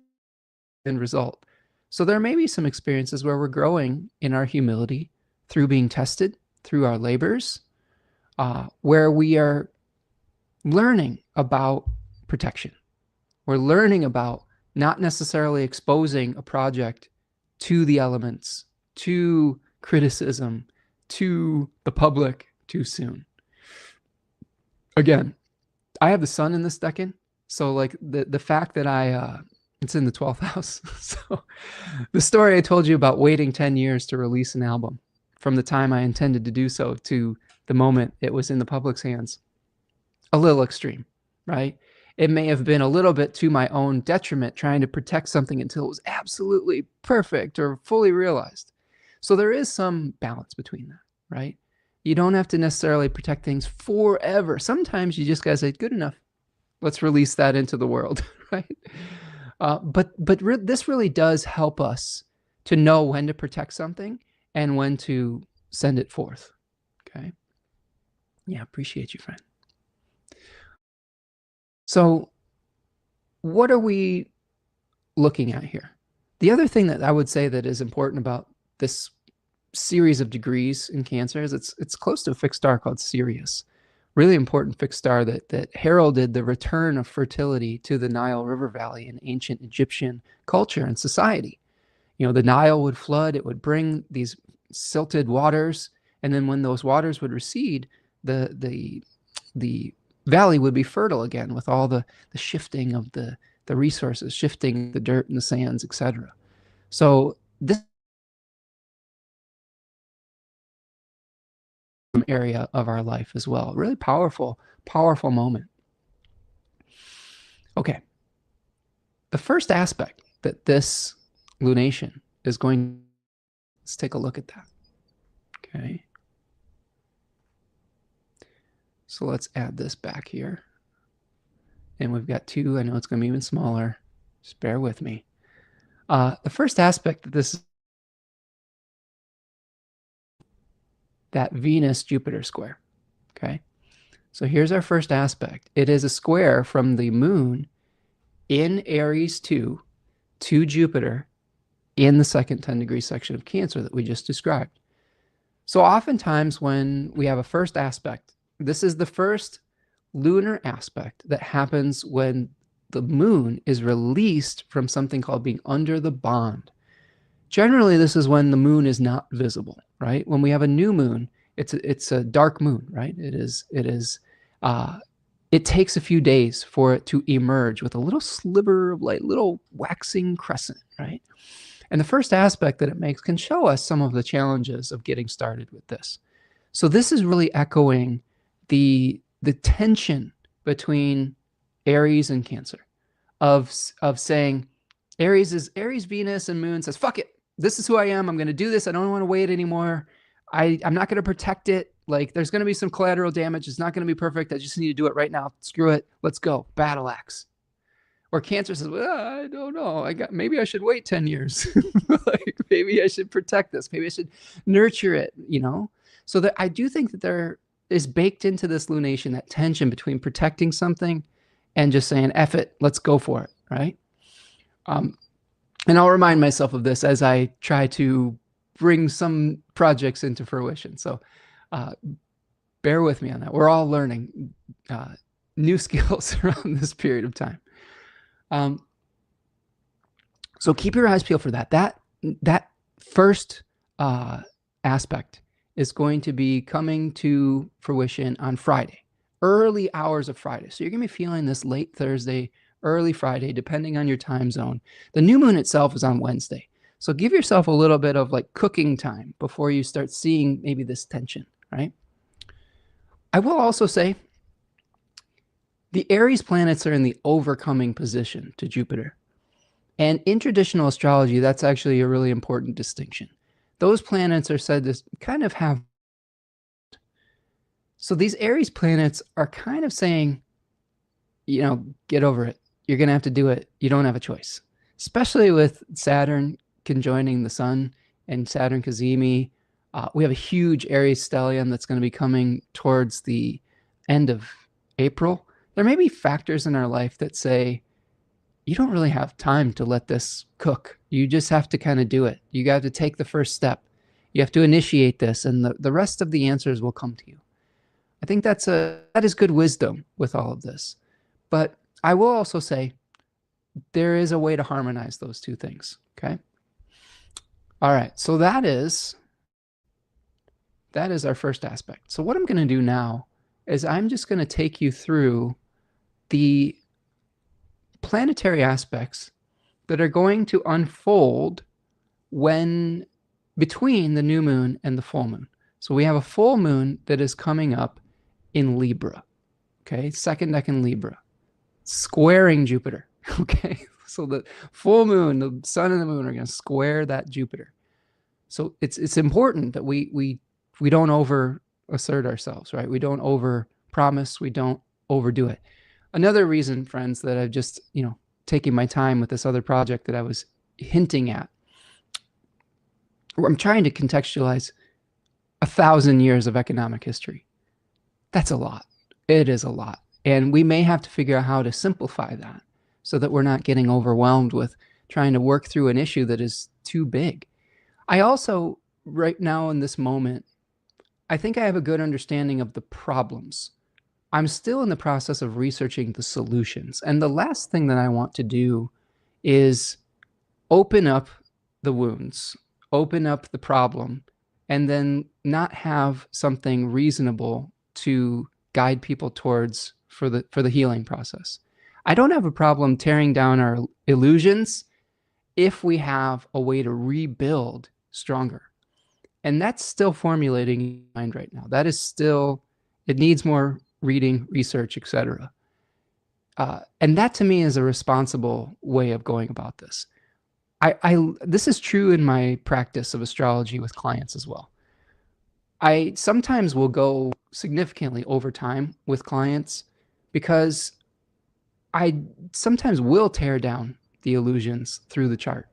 and result. So there may be some experiences where we're growing in our humility through being tested, through our labors, where we are learning about protection. We're learning about not necessarily exposing a project to the elements, to criticism, to the public too soon. Again, I have the sun in this decan, so like the fact that it's in the 12th house. So the story I told you about waiting 10 years to release an album, from the time I intended to do so to the moment it was in the public's hands, a little extreme, right? It may have been a little bit to my own detriment, trying to protect something until it was absolutely perfect or fully realized. So there is some balance between that, right? You don't have to necessarily protect things forever. Sometimes you just gotta say, good enough. Let's release that into the world, right? But this really does help us to know when to protect something and when to send it forth, okay? Yeah, appreciate you, friend. So what are we looking at here? The other thing that I would say that is important about this series of degrees in Cancer is it's close to a fixed star called Sirius. Really important fixed star that heralded the return of fertility to the Nile River Valley in ancient Egyptian culture and society. You know, the Nile would flood, it would bring these silted waters, and then when those waters would recede, the valley would be fertile again with all the shifting of the resources, shifting the dirt and the sands, etc. So this area of our life as well. Really powerful, powerful moment. Okay. The first aspect that this lunation is going, let's take a look at that. Okay. So let's add this back here. And we've got two. I know it's going to be even smaller. Just bear with me. The first aspect that this, that Venus-Jupiter square. Okay. So here's our first aspect. It is a square from the moon in Aries 2 to Jupiter in the second 10-degree section of Cancer that we just described. So oftentimes when we have a first aspect, this is the first lunar aspect that happens when the moon is released from something called being under the bond. Generally, this is when the moon is not visible, right? When we have a new moon, it's a dark moon, right? It takes a few days for it to emerge with a little sliver of light, little waxing crescent, right? And the first aspect that it makes can show us some of the challenges of getting started with this. So this is really echoing the tension between Aries and Cancer of saying Aries Venus and Moon says, fuck it. This is who I am. I'm going to do this. I don't want to wait anymore. I'm not going to protect it. Like there's going to be some collateral damage. It's not going to be perfect. I just need to do it right now. Screw it. Let's go. Battle axe. Or Cancer says, well, I don't know. Maybe I should wait 10 years. Like maybe I should protect this. Maybe I should nurture it, you know? So that I do think that there is baked into this lunation that tension between protecting something and just saying, F it, let's go for it, right? And I'll remind myself of this as I try to bring some projects into fruition. So bear with me on that. We're all learning new skills around this period of time. So keep your eyes peeled for that. That first aspect is going to be coming to fruition on Friday, early hours of Friday. So you're going to be feeling this late Thursday, early Friday, depending on your time zone. The new moon itself is on Wednesday. So give yourself a little bit of like cooking time before you start seeing maybe this tension, right? I will also say the Aries planets are in the overcoming position to Jupiter. And in traditional astrology, that's actually a really important distinction. Those planets are said to kind of have. So these Aries planets are kind of saying, you know, get over it. you're going to have to do it. You don't have a choice, especially with Saturn conjoining the sun and Saturn Cazimi. We have a huge Aries stellium that's going to be coming towards the end of April. There may be factors in our life that say, you don't really have time to let this cook. You just have to kind of do it. You got to take the first step. You have to initiate this, and the rest of the answers will come to you. I think that is good wisdom with all of this. But I will also say there is a way to harmonize those two things, okay? All right, so that is our first aspect. So what I'm going to do now is I'm just going to take you through the planetary aspects that are going to unfold between the new moon and the full moon. So we have a full moon that is coming up in Libra, okay? Second deck in Libra, squaring Jupiter, okay? So the full moon, the sun and the moon are going to square that Jupiter. So it's important that we don't over assert ourselves, right? We don't over promise, we don't overdo it. Another reason, friends, that I've just, taking my time with this other project that I was hinting at, I'm trying to contextualize 1,000 years of economic history. That's a lot. It is a lot. And we may have to figure out how to simplify that so that we're not getting overwhelmed with trying to work through an issue that is too big. I also, right now in this moment, I think I have a good understanding of the problems. I'm still in the process of researching the solutions. And the last thing that I want to do is open up the wounds, open up the problem, and then not have something reasonable to guide people towards for the healing process. I don't have a problem tearing down our illusions if we have a way to rebuild stronger. And that's still formulating in my mind right now. That is still, it needs more reading, research, etc. And that to me is a responsible way of going about this. This is true in my practice of astrology with clients as well. I sometimes will go significantly over time with clients because I sometimes will tear down the illusions through the chart,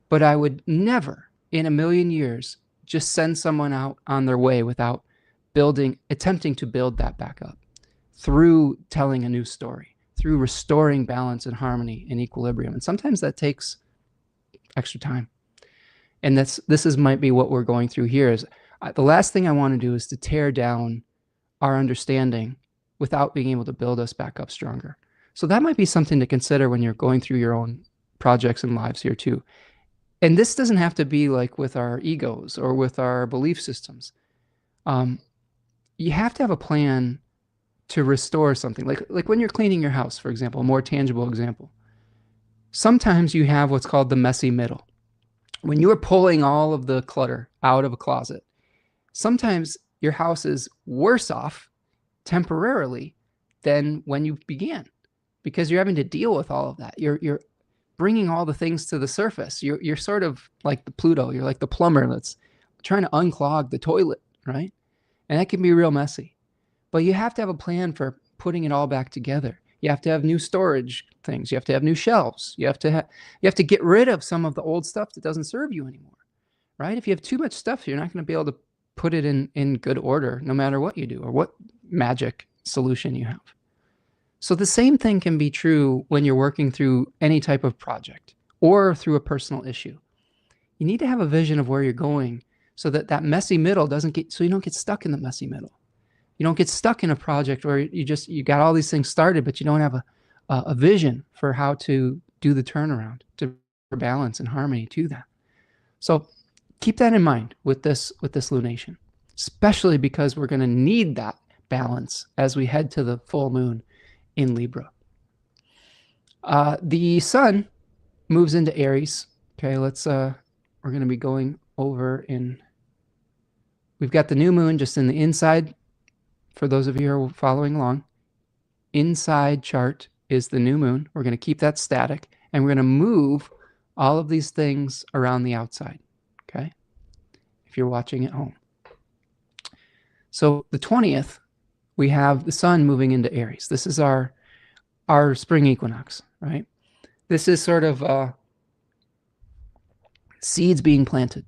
but I would never in a million years just send someone out on their way without attempting to build that back up through telling a new story, through restoring balance and harmony and equilibrium. And sometimes that takes extra time. And this might be what we're going through here. Is the last thing I want to do is to tear down our understanding without being able to build us back up stronger. So that might be something to consider when you're going through your own projects and lives here too. And this doesn't have to be like with our egos or with our belief systems. You have to have a plan to restore something. Like when you're cleaning your house, for example, a more tangible example. Sometimes you have what's called the messy middle. When you are pulling all of the clutter out of a closet, sometimes your house is worse off temporarily than when you began because you're having to deal with all of that. You're bringing all the things to the surface. You're sort of like the Pluto. You're like the plumber that's trying to unclog the toilet, right? And that can be real messy. But you have to have a plan for putting it all back together. You have to have new storage things. You have to have new shelves. You have to get rid of some of the old stuff that doesn't serve you anymore, right? If you have too much stuff, you're not going to be able to put it in good order no matter what you do or what magic solution you have. So the same thing can be true when you're working through any type of project or through a personal issue. You need to have a vision of where you're going so that messy middle so you don't get stuck in the messy middle. You don't get stuck in a project where you got all these things started, but you don't have a vision for how to do the turnaround to balance and harmony to that. So keep that in mind with this lunation, especially because we're going to need that balance as we head to the full moon in Libra. The sun moves into Aries. Okay, we're going to be going over we've got the new moon just in the inside. For those of you who are following along, inside chart is the new moon. We're going to keep that static, and we're going to move all of these things around the outside, okay? If you're watching at home. So the 20th, we have the sun moving into Aries. This is our our spring equinox, right? This is sort of seeds being planted.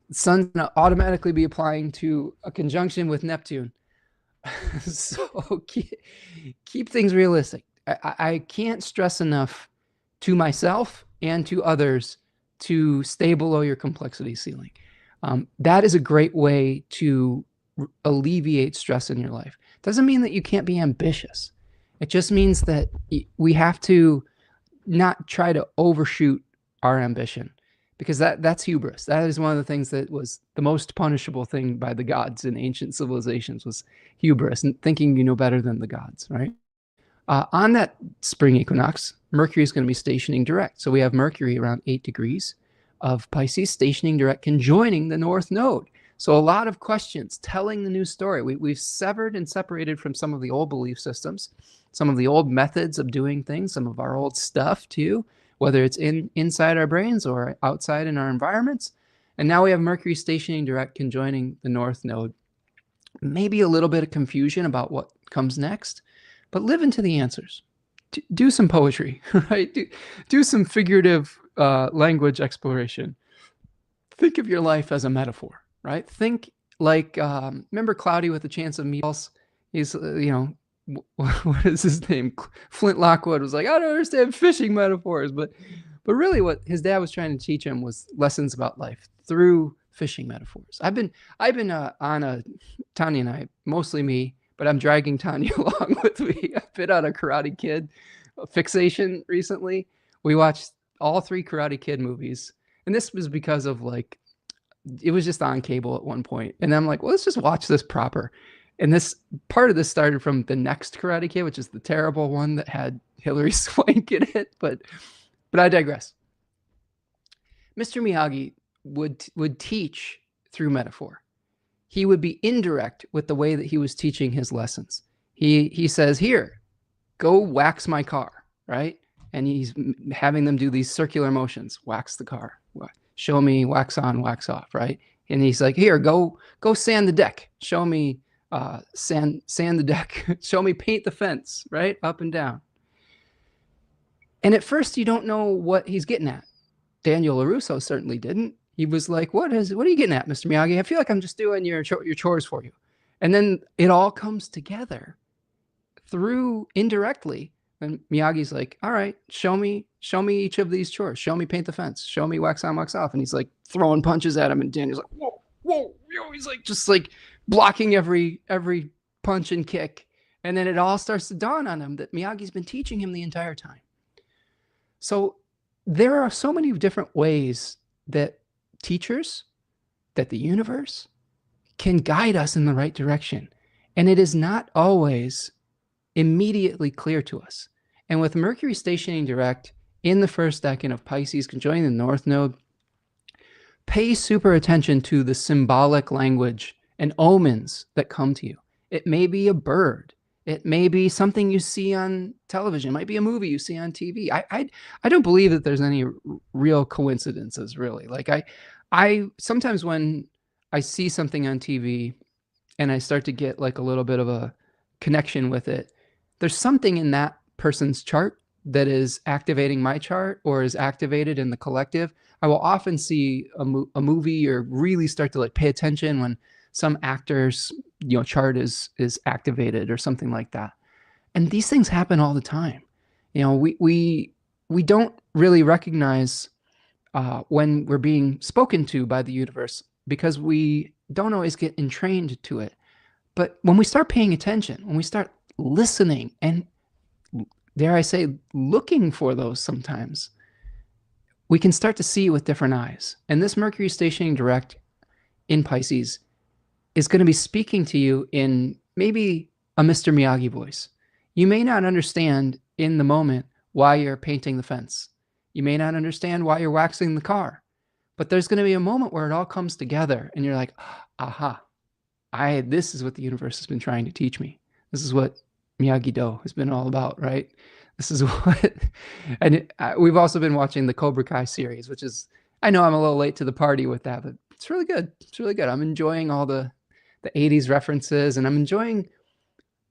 The sun's going to automatically be applying to a conjunction with Neptune. So keep things realistic. I can't stress enough to myself and to others to stay below your complexity ceiling. That is a great way to alleviate stress in your life. Doesn't mean that you can't be ambitious. It just means that we have to not try to overshoot our ambition, because that's hubris. That is one of the things that was the most punishable thing by the gods in ancient civilizations, was hubris and thinking you know better than the gods, right? On that spring equinox, Mercury is going to be stationing direct. So we have Mercury around 8 degrees of Pisces stationing direct, conjoining the North Node. So a lot of questions, telling the new story. We've severed and separated from some of the old belief systems, some of the old methods of doing things, some of our old stuff too, whether it's inside our brains or outside in our environments. And now we have Mercury stationing direct, conjoining the North Node. Maybe a little bit of confusion about what comes next, but live into the answers. Do some poetry, right? Do some figurative language exploration. Think of your life as a metaphor, right? Think like, remember Cloudy with a Chance of Meatballs? He's, what is his name? Flint Lockwood was like, I don't understand fishing metaphors, but really what his dad was trying to teach him was lessons about life through fishing metaphors. I've been on Tanya and I, mostly me, but I'm dragging Tanya along with me. I've been on a Karate Kid fixation recently. We watched all 3 Karate Kid movies, and this was because of like, it was just on cable at one point, and I'm like, well, let's just watch this proper. And this part of this started from the next Karate Kid, which is the terrible one that had Hilary Swank in it, but I digress. Mr. Miyagi would teach through metaphor. He would be indirect with the way that he was teaching his lessons. He says, here, go wax my car, right? And he's having them do these circular motions, wax the car, show me wax on, wax off, right? And he's like, here, go sand the deck, show me sand the deck, show me paint the fence, right? Up and down. And at first you don't know what he's getting at. Daniel LaRusso certainly didn't. He was like, what are you getting at, Mr. Miyagi? I feel like I'm just doing your chores for you. And then it all comes together through indirectly. And Miyagi's like, all right, show me each of these chores. Show me paint the fence. Show me wax on, wax off. And he's like throwing punches at him. And Daniel's like, whoa, whoa. He's like, just like blocking every punch and kick. And then it all starts to dawn on him that Miyagi's been teaching him the entire time. So there are so many different ways that teachers, that the universe can guide us in the right direction. And it is not always immediately clear to us. And with Mercury stationing direct in the first decan of Pisces, conjoining the North Node, pay super attention to the symbolic language and omens that come to you. It may be a bird. It may be something you see on television. It might be a movie you see on TV. I don't believe that there's any real coincidences, really. Like I sometimes when I see something on TV and I start to get like a little bit of a connection with it, there's something in that person's chart that is activating my chart or is activated in the collective. I will often see a movie or really start to like pay attention when some actor's chart is activated or something like that. And these things happen all the time. We don't really recognize when we're being spoken to by the universe because we don't always get entrained to it. But when we start paying attention, when we start listening and, dare I say, looking for those sometimes, we can start to see with different eyes. And this Mercury stationing direct in Pisces is going to be speaking to you in maybe a Mr. Miyagi voice. You may not understand in the moment why you're painting the fence. You may not understand why you're waxing the car, but there's going to be a moment where it all comes together and you're like, aha, this is what the universe has been trying to teach me. This is what Miyagi-Do has been all about, right? This is what, and we've also been watching the Cobra Kai series, which is, I know I'm a little late to the party with that, but it's really good. It's really good. I'm enjoying all the 80s references, and I'm enjoying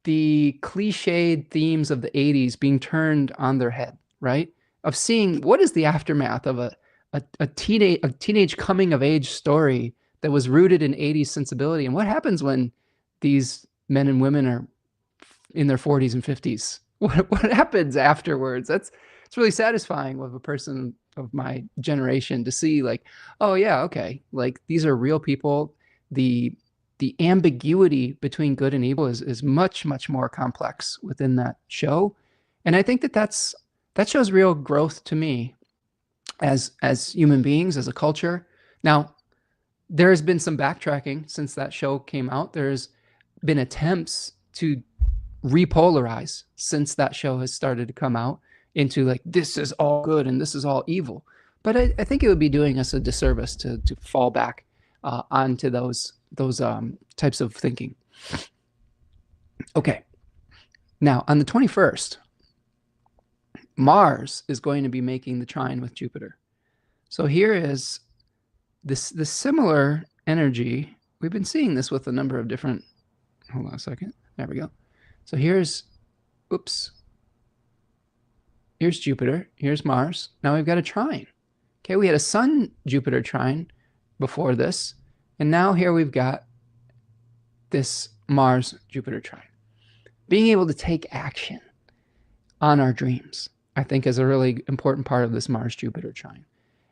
the cliched themes of the 80s being turned on their head, right? Of seeing what is the aftermath of a teenage coming of age story that was rooted in 80s sensibility, and what happens when these men and women are in their 40s and 50s? What happens afterwards? It's really satisfying with a person of my generation to see, like, oh yeah, okay, like these are real people. The ambiguity between good and evil is much more complex within that show, and I think that shows real growth to me as human beings, as a culture. Now, there has been some backtracking since that show came out. There's been attempts to repolarize since that show has started to come out into like, this is all good and this is all evil. But I think it would be doing us a disservice to fall back onto those types of thinking. Okay. Now, on the 21st, Mars is going to be making the trine with Jupiter. So here is this similar energy. We've been seeing this with a number of different, hold on a second. There we go. So here's Jupiter, here's Mars. Now we've got a trine. Okay, we had a Sun-Jupiter trine before this, and now here we've got this Mars-Jupiter trine. Being able to take action on our dreams, I think, is a really important part of this Mars-Jupiter trine.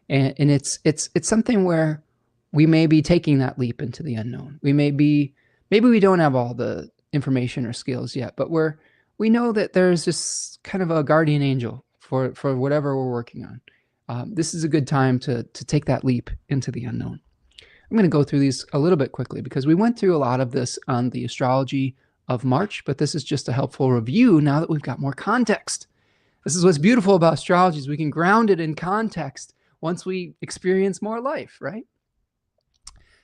And it's something where we may be taking that leap into the unknown. Maybe we don't have all the information or skills yet, but we know that there's just kind of a guardian angel for whatever we're working on. This is a good time to take that leap into the unknown. I'm going to go through these a little bit quickly because we went through a lot of this on the astrology of March, but this is just a helpful review now that we've got more context. This is what's beautiful about astrology, is we can ground it in context once we experience more life, right?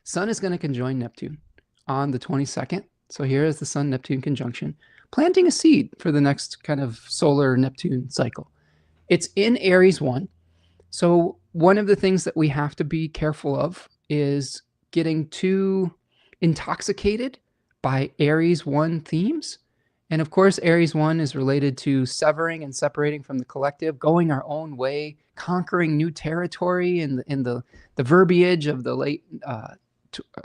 Sun is going to conjoin Neptune on the 22nd. So here is the Sun-Neptune conjunction, planting a seed for the next kind of solar Neptune cycle. It's in Aries 1. So one of the things that we have to be careful of is getting too intoxicated by Aries 1 themes. And of course, Aries 1 is related to severing and separating from the collective, going our own way, conquering new territory in the verbiage of the late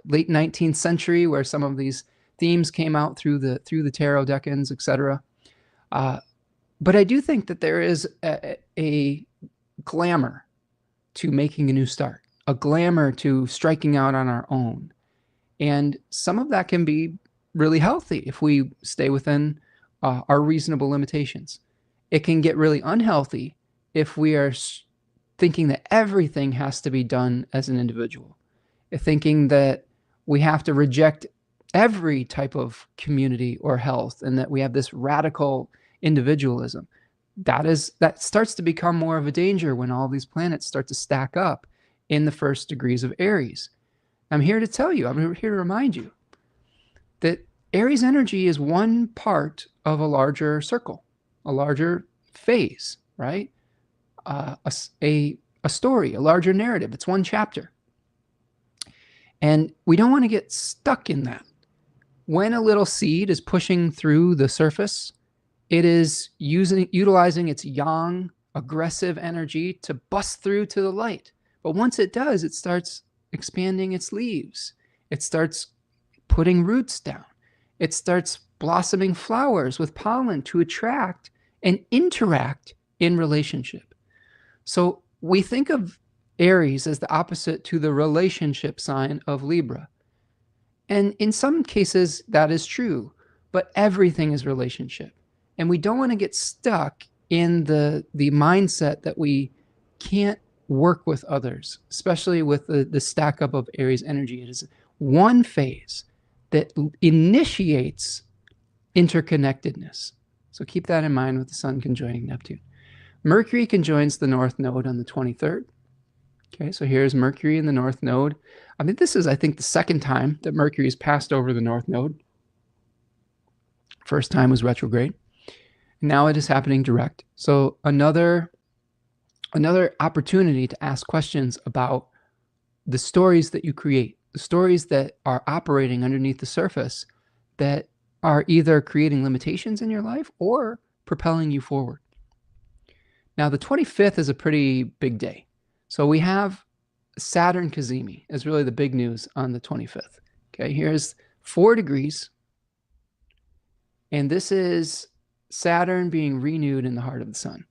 19th century, where some of these themes came out through the tarot decans, etc. But I do think that there is a glamour to making a new start, a glamour to striking out on our own. And some of that can be really healthy if we stay within our reasonable limitations. It can get really unhealthy if we are thinking that everything has to be done as an individual, thinking that we have to reject every type of community or health, and that we have this radical individualism. That starts to become more of a danger when all these planets start to stack up in the first degrees of Aries. I'm here to tell you, I'm here to remind you that Aries energy is one part of a larger circle, a larger phase, right? A story, a larger narrative. It's one chapter. And we don't want to get stuck in that. When a little seed is pushing through the surface, it is utilizing its yang, aggressive energy to bust through to the light. But once it does, it starts expanding its leaves. It starts putting roots down. It starts blossoming flowers with pollen to attract and interact in relationship. So we think of Aries as the opposite to the relationship sign of Libra. And in some cases, that is true, but everything is relationship. And we don't want to get stuck in the mindset that we can't work with others, especially with the stack up of Aries energy. It is one phase that initiates interconnectedness. So keep that in mind with the Sun conjoining Neptune. Mercury conjoins the North Node on the 23rd. Okay, so here's Mercury in the North Node. I mean, this is, I think, the second time that Mercury has passed over the North Node. First time was retrograde. Now it is happening direct. So another opportunity to ask questions about the stories that you create, the stories that are operating underneath the surface that are either creating limitations in your life or propelling you forward. Now, the 25th is a pretty big day. So we have Saturn Cazimi is really the big news on the 25th. Okay, here's 4 degrees. And this is Saturn being renewed in the heart of the sun.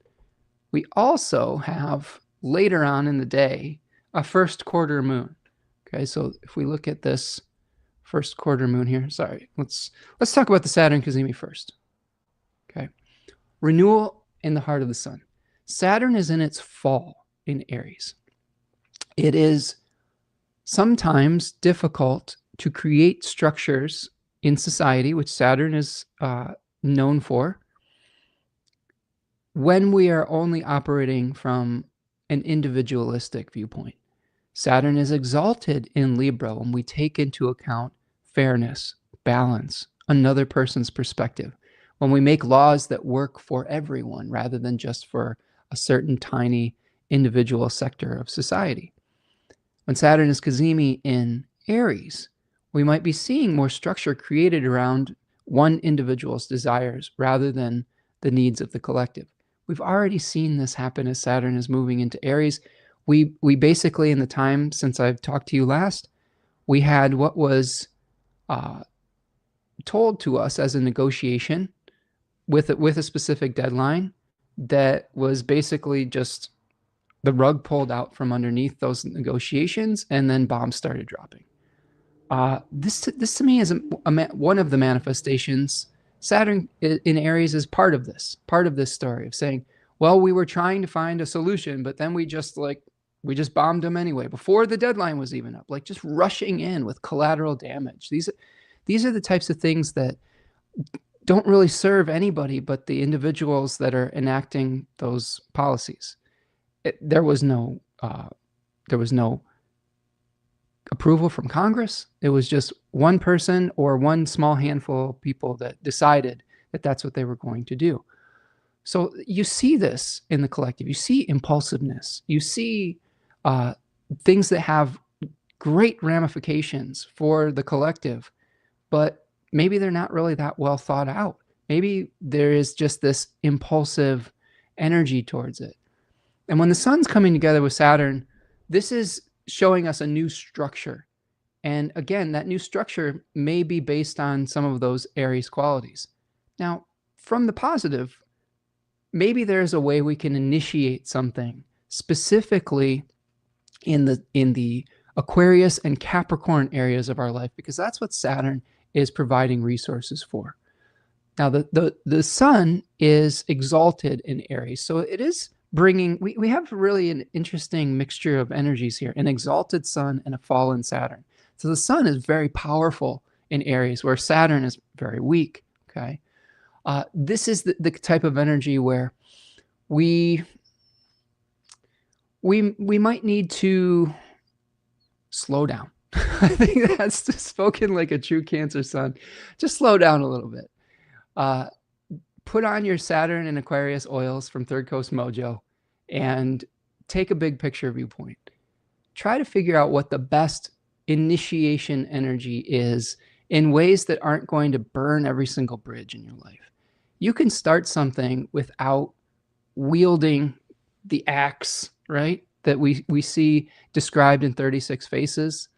We also have later on in the day a first quarter moon. Okay, so if we look at this first quarter moon here, sorry, let's talk about the Saturn Cazimi first. Okay, renewal in the heart of the sun. Saturn is in its fall in Aries. It is sometimes difficult to create structures in society, which Saturn is known for, when we are only operating from an individualistic viewpoint. Saturn is exalted in Libra when we take into account fairness, balance, another person's perspective, when we make laws that work for everyone rather than just for a certain tiny individual sector of society. When Saturn is Cazimi in Aries, we might be seeing more structure created around one individual's desires rather than the needs of the collective. We've already seen this happen as Saturn is moving into Aries. We basically, in the time since I've talked to you last, we had what was told to us as a negotiation with a specific deadline that was basically just the rug pulled out from underneath those negotiations, and then bombs started dropping. This to me is one of the manifestations. Saturn in Aries is part of this story of saying, well, we were trying to find a solution, but then we just bombed them anyway before the deadline was even up, like just rushing in with collateral damage. These are the types of things that don't really serve anybody but the individuals that are enacting those policies. There was no approval from Congress. It was just one person or one small handful of people that decided that that's what they were going to do. So you see this in the collective. You see impulsiveness. You see things that have great ramifications for the collective, but maybe they're not really that well thought out. Maybe there is just this impulsive energy towards it. And when the sun's coming together with Saturn, this is showing us a new structure. And again, that new structure may be based on some of those Aries qualities. Now, from the positive, maybe there's a way we can initiate something specifically in the Aquarius and Capricorn areas of our life, because that's what Saturn is providing resources for. Now, the sun is exalted in Aries, so it is bringing, we have really an interesting mixture of energies here, an exalted sun and a fallen Saturn. So the sun is very powerful in Aries, where Saturn is very weak, okay? This is the type of energy where we might need to slow down. I think that's just spoken like a true Cancer sun. Just slow down a little bit. Put on your Saturn and Aquarius oils from Third Coast Mojo and take a big picture viewpoint. Try to figure out what the best initiation energy is in ways that aren't going to burn every single bridge in your life. You can start something without wielding the axe, right? That we see described in 36 Faces.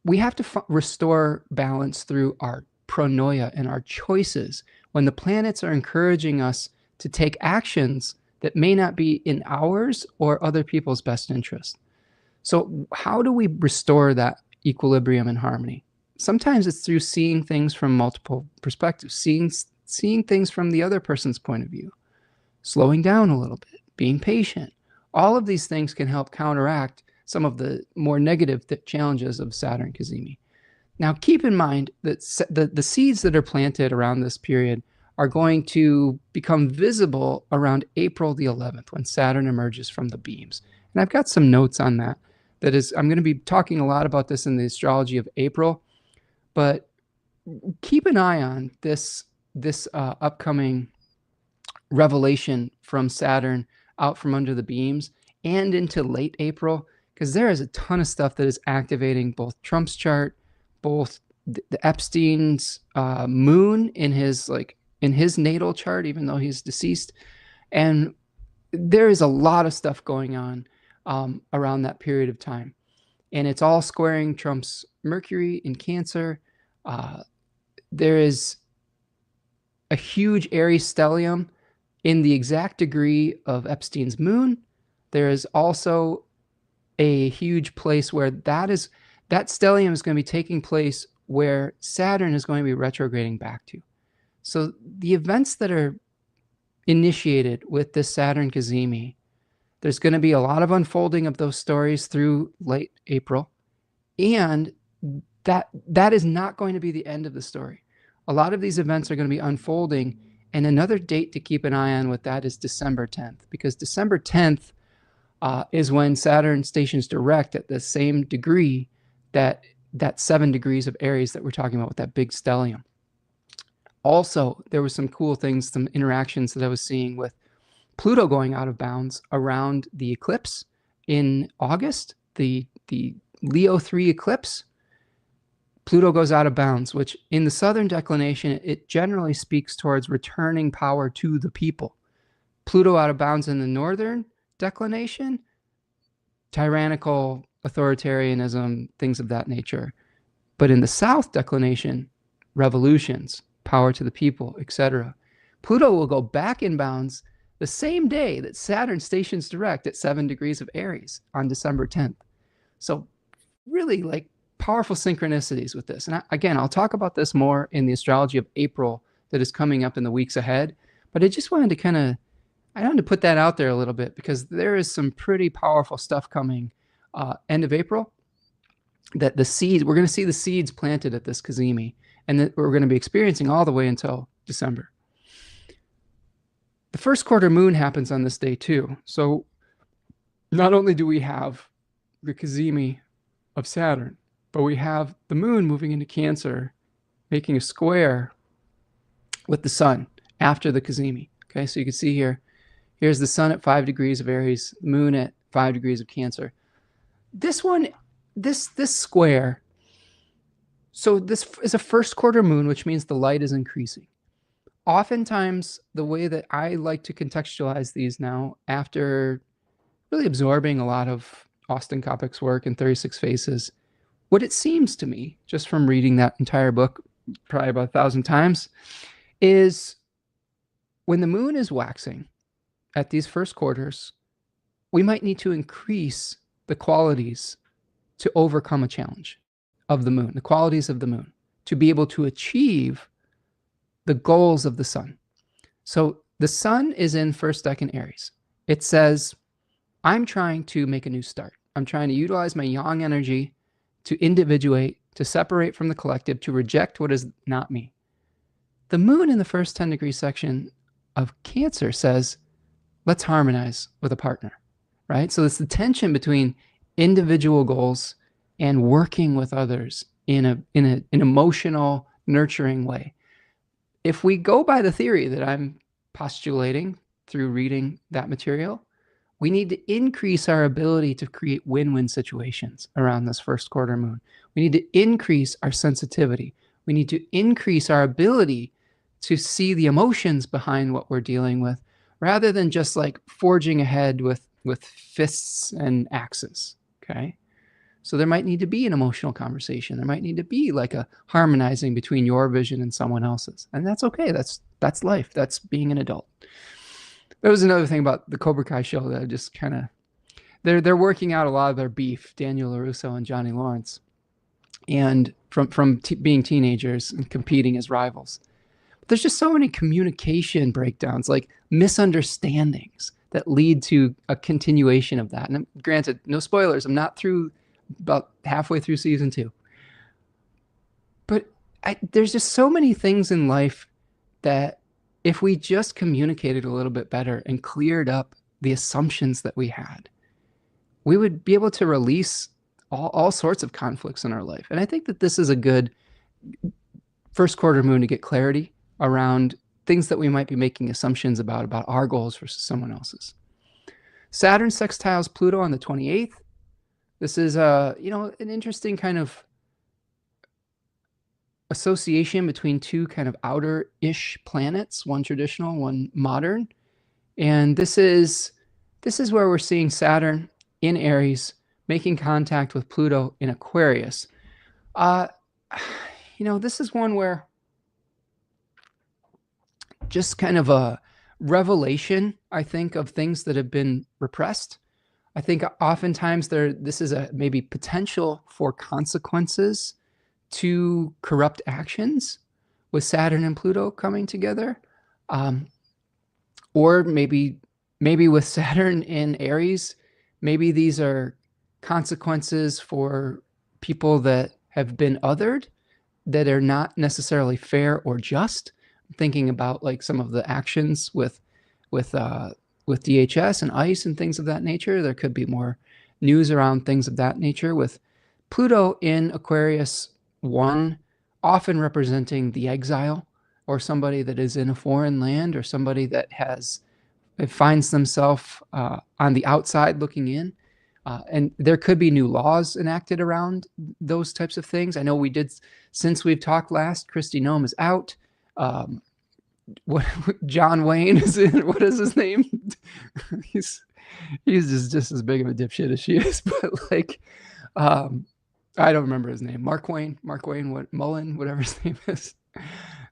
We have to restore balance through our pronoia and our choices when the planets are encouraging us to take actions that may not be in ours or other people's best interest. So how do we restore that equilibrium and harmony? Sometimes it's through seeing things from multiple perspectives, seeing things from the other person's point of view, slowing down a little bit, being patient. All of these things can help counteract some of the more negative challenges of Saturn Cazimi. Now, keep in mind that the seeds that are planted around this period are going to become visible around April the 11th, when Saturn emerges from the beams. And I've got some notes on that. I'm going to be talking a lot about this in the astrology of April, but keep an eye on this upcoming revelation from Saturn out from under the beams and into late April, because there is a ton of stuff that is activating both Trump's chart, both the Epstein's moon in his natal chart, even though he's deceased. And there is a lot of stuff going on around that period of time. And it's all squaring Trump's Mercury in Cancer. There is a huge Aries stellium in the exact degree of Epstein's moon. There is also a huge place where that stellium is going to be taking place where Saturn is going to be retrograding back to. So the events that are initiated with this Saturn cazimi, there's going to be a lot of unfolding of those stories through late April. And that is not going to be the end of the story. A lot of these events are going to be unfolding. And another date to keep an eye on with that is December 10th, because December 10th is when Saturn stations direct at the same degree that 7 degrees of Aries that we're talking about with that big stellium. Also, there was some cool things, some interactions that I was seeing with Pluto going out of bounds around the eclipse in August, the Leo 3 eclipse. Pluto goes out of bounds, which in the southern declination, it generally speaks towards returning power to the people. Pluto out of bounds in the northern declination, tyrannical authoritarianism, things of that nature. But in the south declination, revolutions, power to the people, etc. Pluto will go back in bounds the same day that Saturn stations direct at 7 degrees of Aries on December 10th. So really like powerful synchronicities with this. And again, I'll talk about this more in the astrology of April that is coming up in the weeks ahead. But I just wanted to I wanted to put that out there a little bit because there is some pretty powerful stuff coming end of April, that the seeds, we're going to see the seeds planted at this cazimi, and that we're going to be experiencing all the way until December. The first quarter moon happens on this day too. So not only do we have the cazimi of Saturn, but we have the moon moving into Cancer, making a square with the sun after the cazimi. Okay, so you can see here, here's the sun at 5 degrees of Aries, moon at 5 degrees of Cancer. This one, this square, so this is a first quarter moon, which means the light is increasing. Oftentimes, the way that I like to contextualize these now, after really absorbing a lot of Austin Coppock's work in 36 Faces, what it seems to me, just from reading that entire book probably about 1,000 times, is when the moon is waxing at these first quarters, we might need to increase the qualities to overcome a challenge of the moon, the qualities of the moon, to be able to achieve the goals of the sun. So the sun is in first decan Aries. It says, I'm trying to make a new start. I'm trying to utilize my yang energy to individuate, to separate from the collective, to reject what is not me. The moon in the first 10 degree section of Cancer says, let's harmonize with a partner, right? So it's the tension between individual goals and working with others in an emotional, nurturing way. If we go by the theory that I'm postulating through reading that material, we need to increase our ability to create win-win situations around this first quarter moon. We need to increase our sensitivity. We need to increase our ability to see the emotions behind what we're dealing with, rather than just like forging ahead with fists and axes, okay? So there might need to be an emotional conversation. There might need to be like a harmonizing between your vision and someone else's. And that's okay. That's life. That's being an adult. There was another thing about the Cobra Kai show that I just kind of, they're working out a lot of their beef, Daniel LaRusso and Johnny Lawrence, and from being teenagers and competing as rivals. But there's just so many communication breakdowns, like misunderstandings that lead to a continuation of that. And granted, no spoilers. I'm not through, about halfway through season 2. But there's just so many things in life that if we just communicated a little bit better and cleared up the assumptions that we had, we would be able to release all sorts of conflicts in our life. And I think that this is a good first quarter moon to get clarity around things that we might be making assumptions about our goals versus someone else's. Saturn sextiles Pluto on the 28th. This is an interesting kind of association between two kind of outer-ish planets, one traditional, one modern. And this is where we're seeing Saturn in Aries making contact with Pluto in Aquarius. This is one where just kind of a revelation, I think, of things that have been repressed. I think oftentimes this is a maybe potential for consequences to corrupt actions with Saturn and Pluto coming together. Or maybe with Saturn in Aries, maybe these are consequences for people that have been othered, that are not necessarily fair or just. I'm thinking about like some of the actions with DHS and ICE and things of that nature. There could be more news around things of that nature with Pluto in Aquarius 1, often representing the exile, or somebody that is in a foreign land, or somebody that finds themselves on the outside looking in. And there could be new laws enacted around those types of things. I know we did, since we've talked last, Kristi Noem is out. John Wayne is in, what is his name? he's just as big of a dipshit as she is, but like, I don't remember his name. Mark Wayne, Mullen, whatever his name is.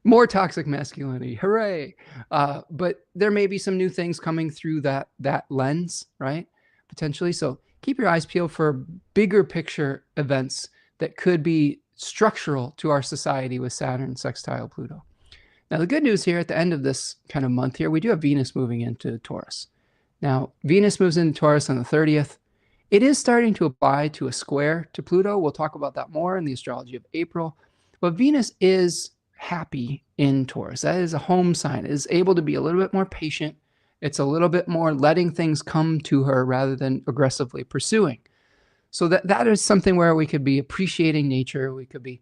More toxic masculinity, hooray. But there may be some new things coming through that lens, right? Potentially. So keep your eyes peeled for bigger picture events that could be structural to our society with Saturn sextile Pluto. Now, the good news here at the end of this kind of month here, we do have Venus moving into Taurus. Now, Venus moves into Taurus on the 30th. It is starting to apply to a square to Pluto. We'll talk about that more in the astrology of April. But Venus is happy in Taurus. That is a home sign. It is able to be a little bit more patient. It's a little bit more letting things come to her rather than aggressively pursuing. So that is something where we could be appreciating nature. We could be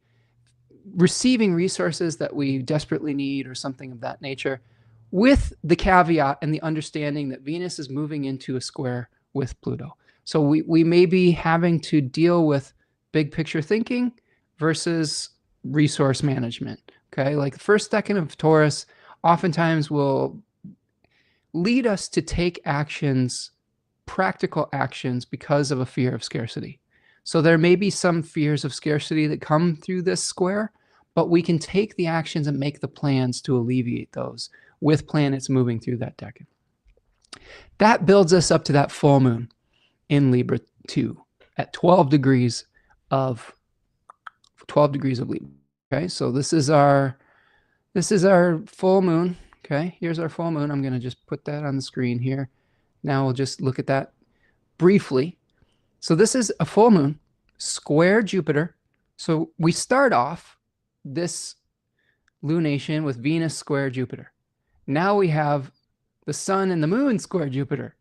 receiving resources that we desperately need, or something of that nature, with the caveat and the understanding that Venus is moving into a square with Pluto. So we may be having to deal with big picture thinking versus resource management. Okay, like the first decan of Taurus oftentimes will lead us to take actions, practical actions, because of a fear of scarcity. So there may be some fears of scarcity that come through this square, but we can take the actions and make the plans to alleviate those with planets moving through that decan. That builds us up to that full moon in Libra 2 at 12 degrees of Libra. Okay, so this is our full moon. Okay, here's our full moon. I'm going to just put that on the screen here. Now we'll just look at that briefly. So this is a full moon, square Jupiter. So we start off this lunation with Venus square Jupiter. Now we have the sun and the moon square Jupiter.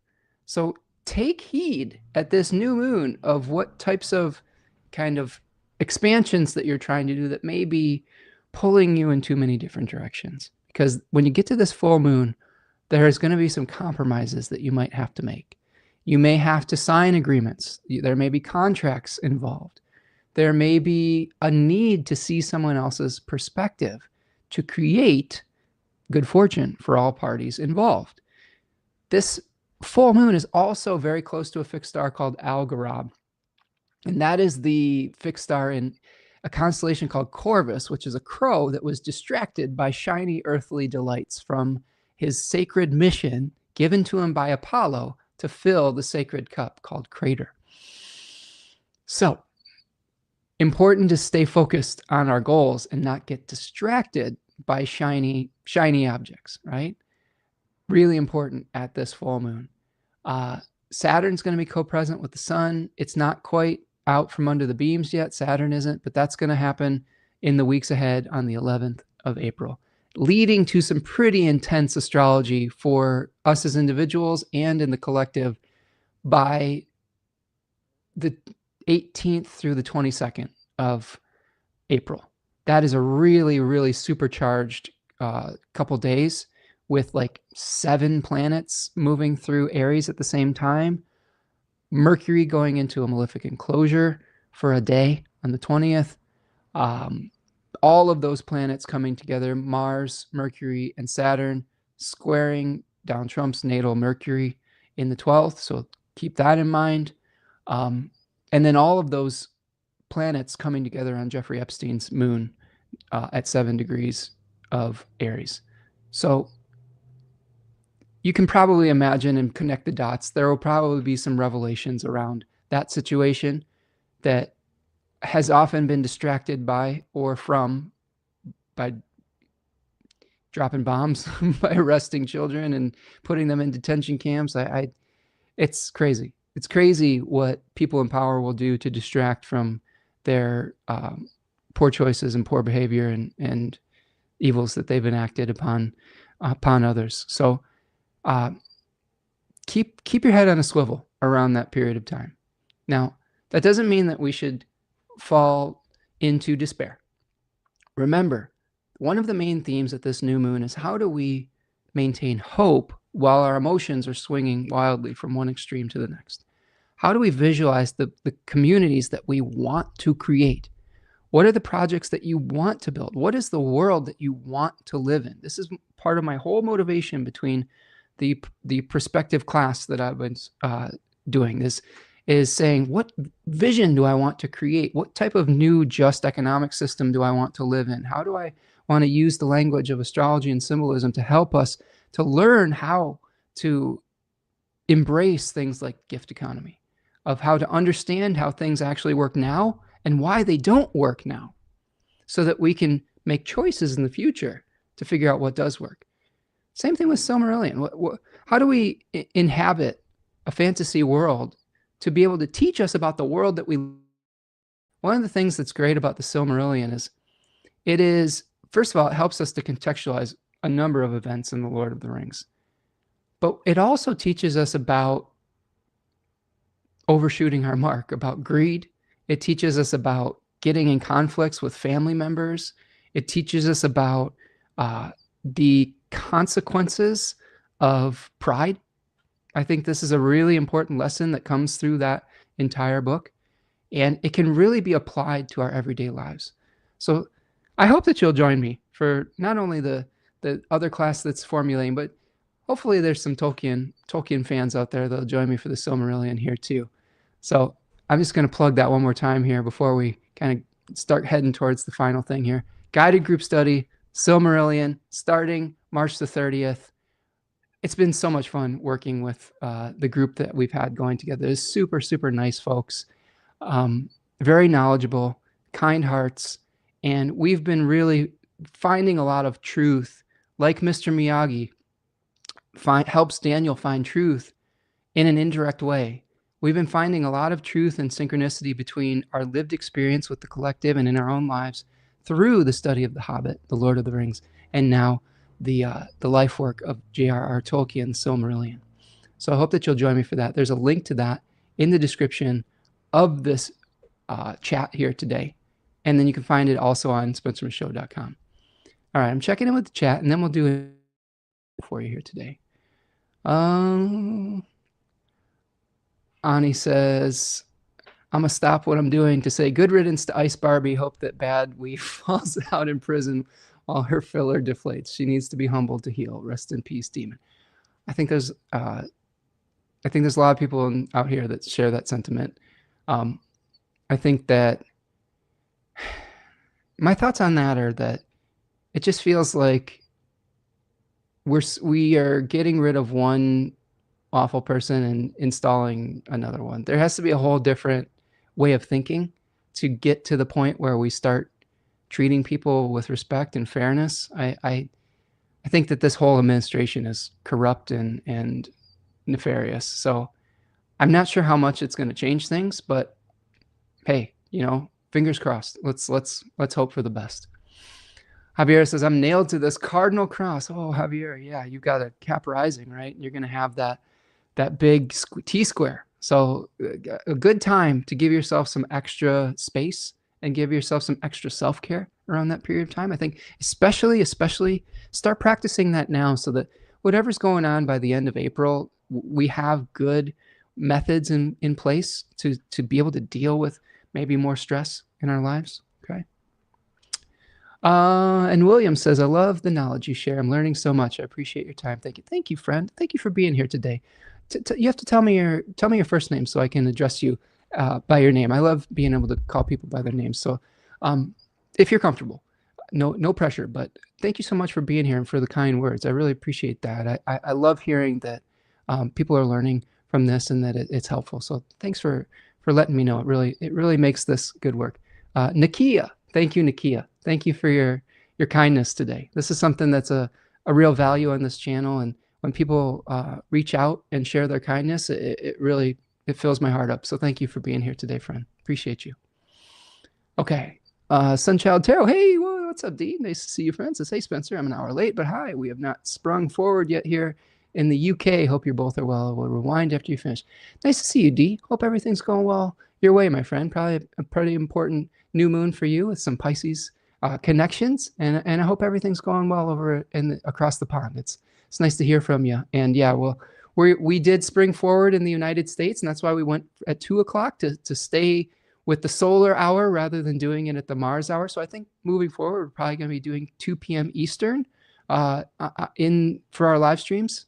So take heed at this new moon of what types of kind of expansions that you're trying to do that may be pulling you in too many different directions. Because when you get to this full moon, there's going to be some compromises that you might have to make. You may have to sign agreements. There may be contracts involved. There may be a need to see someone else's perspective to create good fortune for all parties involved. This full moon is also very close to a fixed star called Algorab. And that is the fixed star in a constellation called Corvus, which is a crow that was distracted by shiny earthly delights from his sacred mission given to him by Apollo to fill the sacred cup called Crater. So, important to stay focused on our goals and not get distracted by shiny objects, right? Really important at this full moon. Saturn's going to be co-present with the sun. It's not quite out from under the beams yet. Saturn isn't, but that's going to happen in the weeks ahead on the 11th of April, leading to some pretty intense astrology for us as individuals and in the collective by the 18th through the 22nd of April. That is a really, really supercharged couple days with like 7 planets moving through Aries at the same time. Mercury going into a malefic enclosure for a day on the 20th. all of those planets coming together, Mars, Mercury, and Saturn, squaring down Trump's natal Mercury in the 12th. So keep that in mind. And then all of those planets coming together on Jeffrey Epstein's moon at 7 degrees of Aries. So you can probably imagine and connect the dots. There will probably be some revelations around that situation that has often been distracted by or from by dropping bombs, by arresting children and putting them in detention camps. It's crazy. It's crazy what people in power will do to distract from their poor choices and poor behavior and evils that they've enacted upon others. So keep your head on a swivel around that period of time. Now, that doesn't mean that we should fall into despair. Remember, one of the main themes at this new moon is how do we maintain hope while our emotions are swinging wildly from one extreme to the next? How do we visualize the communities that we want to create? What are the projects that you want to build? What is the world that you want to live in? This is part of my whole motivation between the prospective class that I've been doing. This is saying, what vision do I want to create? What type of new just economic system do I want to live in? How do I want to use the language of astrology and symbolism to help us to learn how to embrace things like gift economy, of how to understand how things actually work now and why they don't work now, so that we can make choices in the future to figure out what does work. Same thing with Silmarillion. How do we inhabit a fantasy world to be able to teach us about the world that we live in? One of the things that's great about the Silmarillion is, first of all, it helps us to contextualize a number of events in the Lord of the Rings. But it also teaches us about overshooting our mark, about greed. It teaches us about getting in conflicts with family members. It teaches us about the consequences of pride. I think this is a really important lesson that comes through that entire book, and it can really be applied to our everyday lives. So I hope that you'll join me for not only the other class that's formulating, but hopefully there's some Tolkien fans out there that'll join me for the Silmarillion here too. So I'm just going to plug that one more time here before we kind of start heading towards the final thing here. Guided group study, Silmarillion, starting March the 30th. It's been so much fun working with the group that we've had going together. It's super, super nice folks, very knowledgeable, kind hearts, and we've been really finding a lot of truth, like Mr. Miyagi helps Daniel find truth in an indirect way. We've been finding a lot of truth and synchronicity between our lived experience with the collective and in our own lives through the study of The Hobbit, The Lord of the Rings, and now the life work of J.R.R. Tolkien's Silmarillion. So I hope that you'll join me for that. There's a link to that in the description of this chat here today. And then you can find it also on spencermichaud.com. All right, I'm checking in with the chat, and then we'll do it for you here today. Ani says, I'm going to stop what I'm doing to say good riddance to Ice Barbie. Hope that Bad Wee falls out in prison while her filler deflates. She needs to be humbled to heal. Rest in peace, demon. I think there's a lot of people out here that share that sentiment. I think that my thoughts on that are that it just feels like we are getting rid of one awful person and installing another one. There has to be a whole different way of thinking to get to the point where we start treating people with respect and fairness. I think that this whole administration is corrupt and nefarious. So I'm not sure how much it's going to change things, but hey, fingers crossed. Let's hope for the best. Javier says, I'm nailed to this cardinal cross. Oh, Javier, yeah, you've got a Cap rising, right? You're going to have that big T-square. So a good time to give yourself some extra space and give yourself some extra self-care around that period of time. I think especially start practicing that now so that whatever's going on by the end of April, we have good methods in place to be able to deal with maybe more stress in our lives. Okay. And William says, I love the knowledge you share. I'm learning so much. I appreciate your time. Thank you. Thank you, friend. Thank you for being here today. You have to tell me your first name so I can address you by your name. I love being able to call people by their names. So if you're comfortable, no pressure, but thank you so much for being here and for the kind words. I really appreciate that. I love hearing that people are learning from this and that it's helpful. So thanks for letting me know. It really makes this good work. Nakia, thank you, Nakia. Thank you for your kindness today. This is something that's a real value on this channel. And when people reach out and share their kindness, it really fills my heart up. So thank you for being here today, friend. Appreciate you. Okay. Sunchild Tarot. Hey, what's up, D? Nice to see you, friends. Says, hey, Spencer, I'm an hour late, but hi. We have not sprung forward yet here in the UK. Hope you're both are well. We'll rewind after you finish. Nice to see you, D. Hope everything's going well your way, my friend. Probably a pretty important new moon for you with some Pisces connections, and I hope everything's going well over across the pond. It's nice to hear from you. And yeah, well, we did spring forward in the United States, and that's why we went at 2 o'clock to stay with the solar hour rather than doing it at the Mars hour. So I think moving forward, we're probably going to be doing 2 p.m. Eastern for our live streams,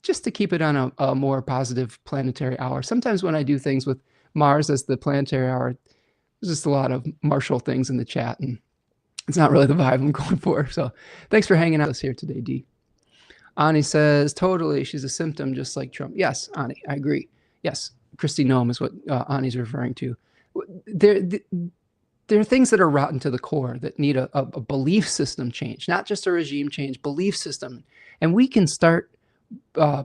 just to keep it on a more positive planetary hour. Sometimes when I do things with Mars as the planetary hour, there's just a lot of martial things in the chat, and it's not really the vibe I'm going for. So thanks for hanging out with us here today, D. Ani says, totally, she's a symptom just like Trump. Yes, Ani, I agree. Yes, Christy Nome is what Ani's referring to. There are things that are rotten to the core that need a belief system change, not just a regime change, belief system. And we can start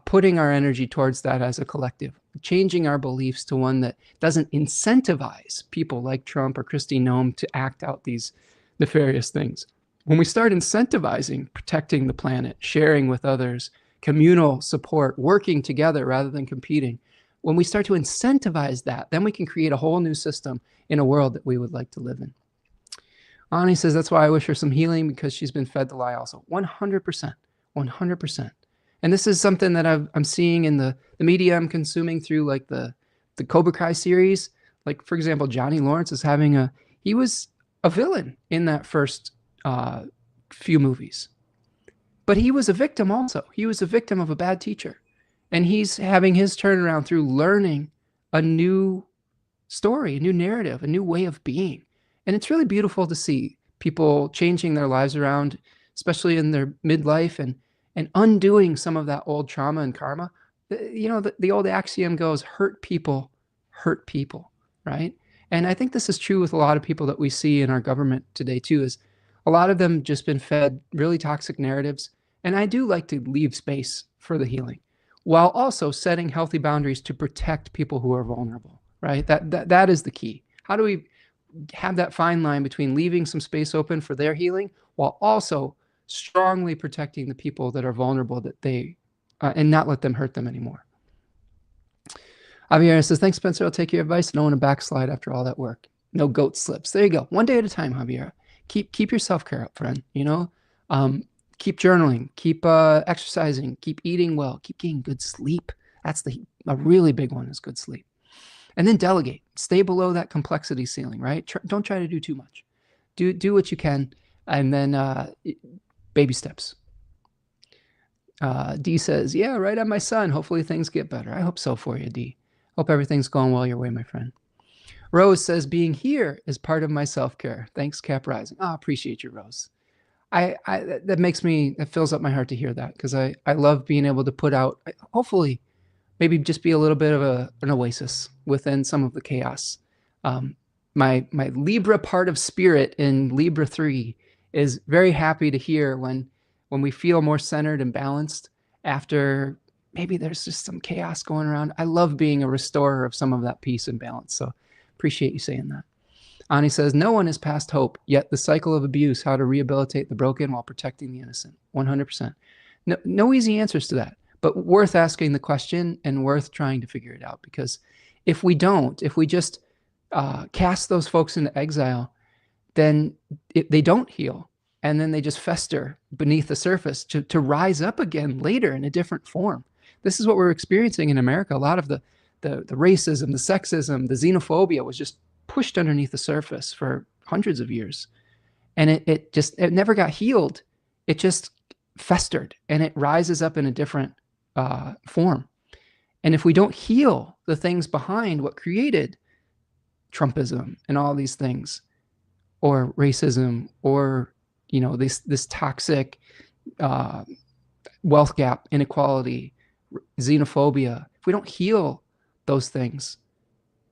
putting our energy towards that as a collective, changing our beliefs to one that doesn't incentivize people like Trump or Christy Nome to act out these nefarious things. When we start incentivizing protecting the planet, sharing with others, communal support, working together rather than competing, when we start to incentivize that, then we can create a whole new system in a world that we would like to live in. Ani says, that's why I wish her some healing, because she's been fed the lie also. 100%, 100%. And this is something that I'm seeing in the media I'm consuming through like the Cobra Kai series. Like, for example, Johnny Lawrence is he was a villain in that first few movies. But he was a victim also. He was a victim of a bad teacher. And he's having his turnaround through learning a new story, a new narrative, a new way of being. And it's really beautiful to see people changing their lives around, especially in their midlife, and undoing some of that old trauma and karma. The old axiom goes, hurt people, right? And I think this is true with a lot of people that we see in our government today too, is a lot of them just been fed really toxic narratives. And I do like to leave space for the healing, while also setting healthy boundaries to protect people who are vulnerable, right? That is the key. How do we have that fine line between leaving some space open for their healing while also strongly protecting the people that are vulnerable, that they and not let them hurt them anymore? Javier says, thanks, Spencer. I'll take your advice. No one to backslide after all that work. No goat slips. There you go. One day at a time, Javier. Keep your self-care up, friend. Keep journaling, keep exercising, keep eating well, keep getting good sleep. That's a really big one, is good sleep. And then delegate. Stay below that complexity ceiling, right? Don't try to do too much. Do what you can, and then baby steps. D says, yeah, right on my son. Hopefully things get better. I hope so for you, D. Hope everything's going well your way, my friend. Rose says, being here is part of my self-care. Thanks, Cap Rising. I appreciate you, Rose. That fills up my heart to hear that, because I love being able to put out, hopefully, maybe just be a little bit of an oasis within some of the chaos. My Libra part of spirit in Libra 3 is very happy to hear when we feel more centered and balanced after maybe there's just some chaos going around. I love being a restorer of some of that peace and balance. So appreciate you saying that. Ani says, no one is past hope, yet the cycle of abuse, how to rehabilitate the broken while protecting the innocent. 100%. No easy answers to that, but worth asking the question and worth trying to figure it out. Because if we just cast those folks into exile, then they don't heal. And then they just fester beneath the surface to rise up again later in a different form. This is what we're experiencing in America. A lot of the racism, the sexism, the xenophobia was just pushed underneath the surface for hundreds of years. And it never got healed. It just festered, and it rises up in a different form. And if we don't heal the things behind what created Trumpism and all these things, or racism, or this toxic wealth gap, inequality, xenophobia, if we don't heal those things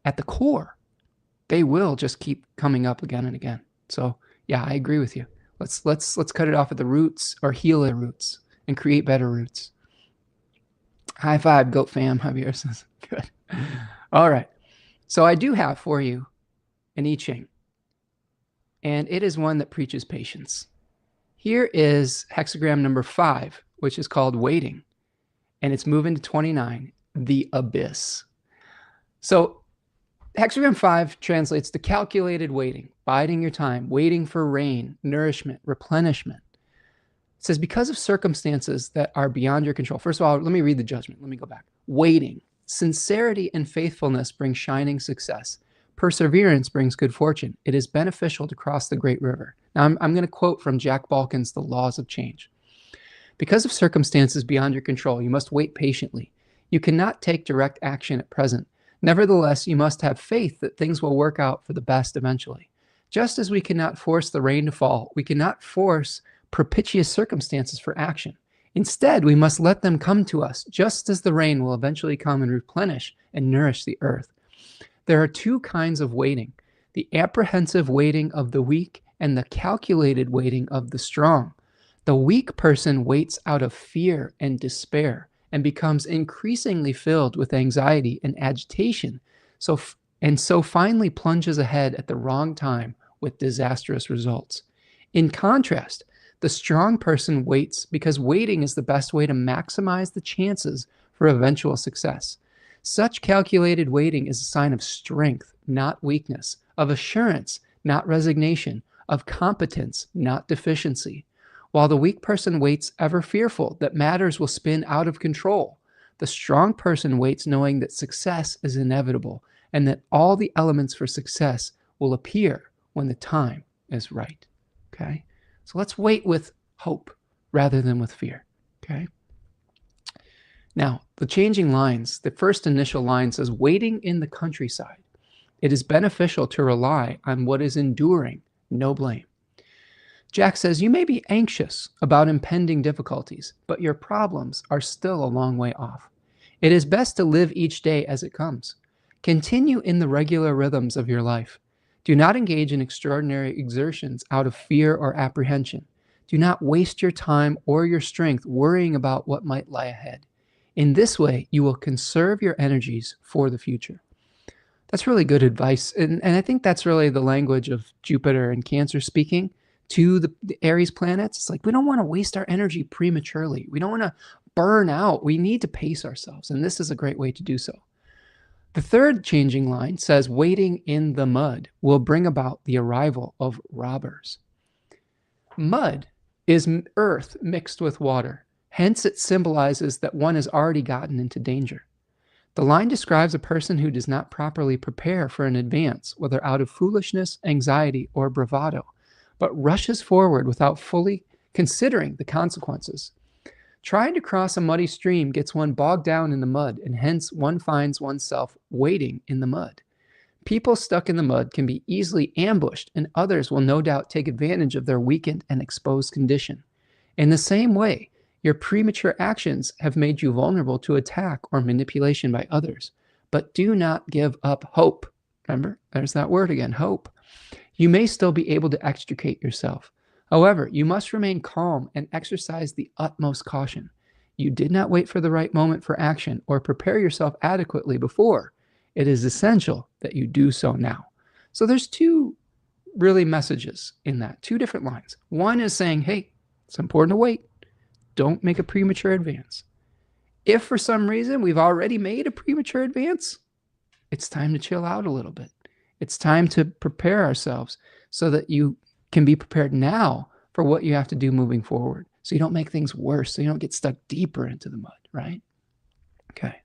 at the core, they will just keep coming up again and again. So yeah, I agree with you. Let's cut it off at the roots, or heal the roots and create better roots. High five, Goat Fam. Javier says, good. All right. So I do have for you an I-Ching, and it is one that preaches patience. Here is hexagram number 5, which is called waiting, and it's moving to 29, the abyss. So hexagram 5 translates to calculated waiting, biding your time, waiting for rain, nourishment, replenishment. It says, because of circumstances that are beyond your control. First of all, let me read the judgment. Let me go back. Waiting. Sincerity and faithfulness bring shining success. Perseverance brings good fortune. It is beneficial to cross the great river. Now, I'm going to quote from Jack Balkin's The Laws of Change. Because of circumstances beyond your control, you must wait patiently. You cannot take direct action at present. Nevertheless, you must have faith that things will work out for the best eventually. Just as we cannot force the rain to fall, we cannot force propitious circumstances for action. Instead, we must let them come to us, just as the rain will eventually come and replenish and nourish the earth. There are two kinds of waiting: the apprehensive waiting of the weak and the calculated waiting of the strong. The weak person waits out of fear and despair and becomes increasingly filled with anxiety and agitation, so finally plunges ahead at the wrong time with disastrous results. In contrast, the strong person waits because waiting is the best way to maximize the chances for eventual success. Such calculated waiting is a sign of strength, not weakness, of assurance, not resignation, of competence, not deficiency. While the weak person waits ever fearful that matters will spin out of control, the strong person waits knowing that success is inevitable and that all the elements for success will appear when the time is right. Okay? So let's wait with hope rather than with fear. Okay? Now, the changing lines, the first initial line says, waiting in the countryside. It is beneficial to rely on what is enduring, no blame. Jack says, you may be anxious about impending difficulties, but your problems are still a long way off. It is best to live each day as it comes. Continue in the regular rhythms of your life. Do not engage in extraordinary exertions out of fear or apprehension. Do not waste your time or your strength worrying about what might lie ahead. In this way, you will conserve your energies for the future. That's really good advice. And I think that's really the language of Jupiter and Cancer speaking to the Aries planets. It's like, we don't want to waste our energy prematurely. We don't want to burn out. We need to pace ourselves. And this is a great way to do so. The third changing line says, waiting in the mud will bring about the arrival of robbers. Mud is earth mixed with water. Hence, it symbolizes that one has already gotten into danger. The line describes a person who does not properly prepare for an advance, whether out of foolishness, anxiety, or bravado, but rushes forward without fully considering the consequences. Trying to cross a muddy stream gets one bogged down in the mud, and hence one finds oneself waiting in the mud. People stuck in the mud can be easily ambushed, and others will no doubt take advantage of their weakened and exposed condition. In the same way, your premature actions have made you vulnerable to attack or manipulation by others. But do not give up hope. Remember, there's that word again, hope. You may still be able to extricate yourself. However, you must remain calm and exercise the utmost caution. You did not wait for the right moment for action or prepare yourself adequately before. It is essential that you do so now. So there's two really messages in that, two different lines. One is saying, hey, it's important to wait. Don't make a premature advance. If for some reason we've already made a premature advance, it's time to chill out a little bit. It's time to prepare ourselves so that you can be prepared now for what you have to do moving forward. So you don't make things worse, so you don't get stuck deeper into the mud, right? Okay.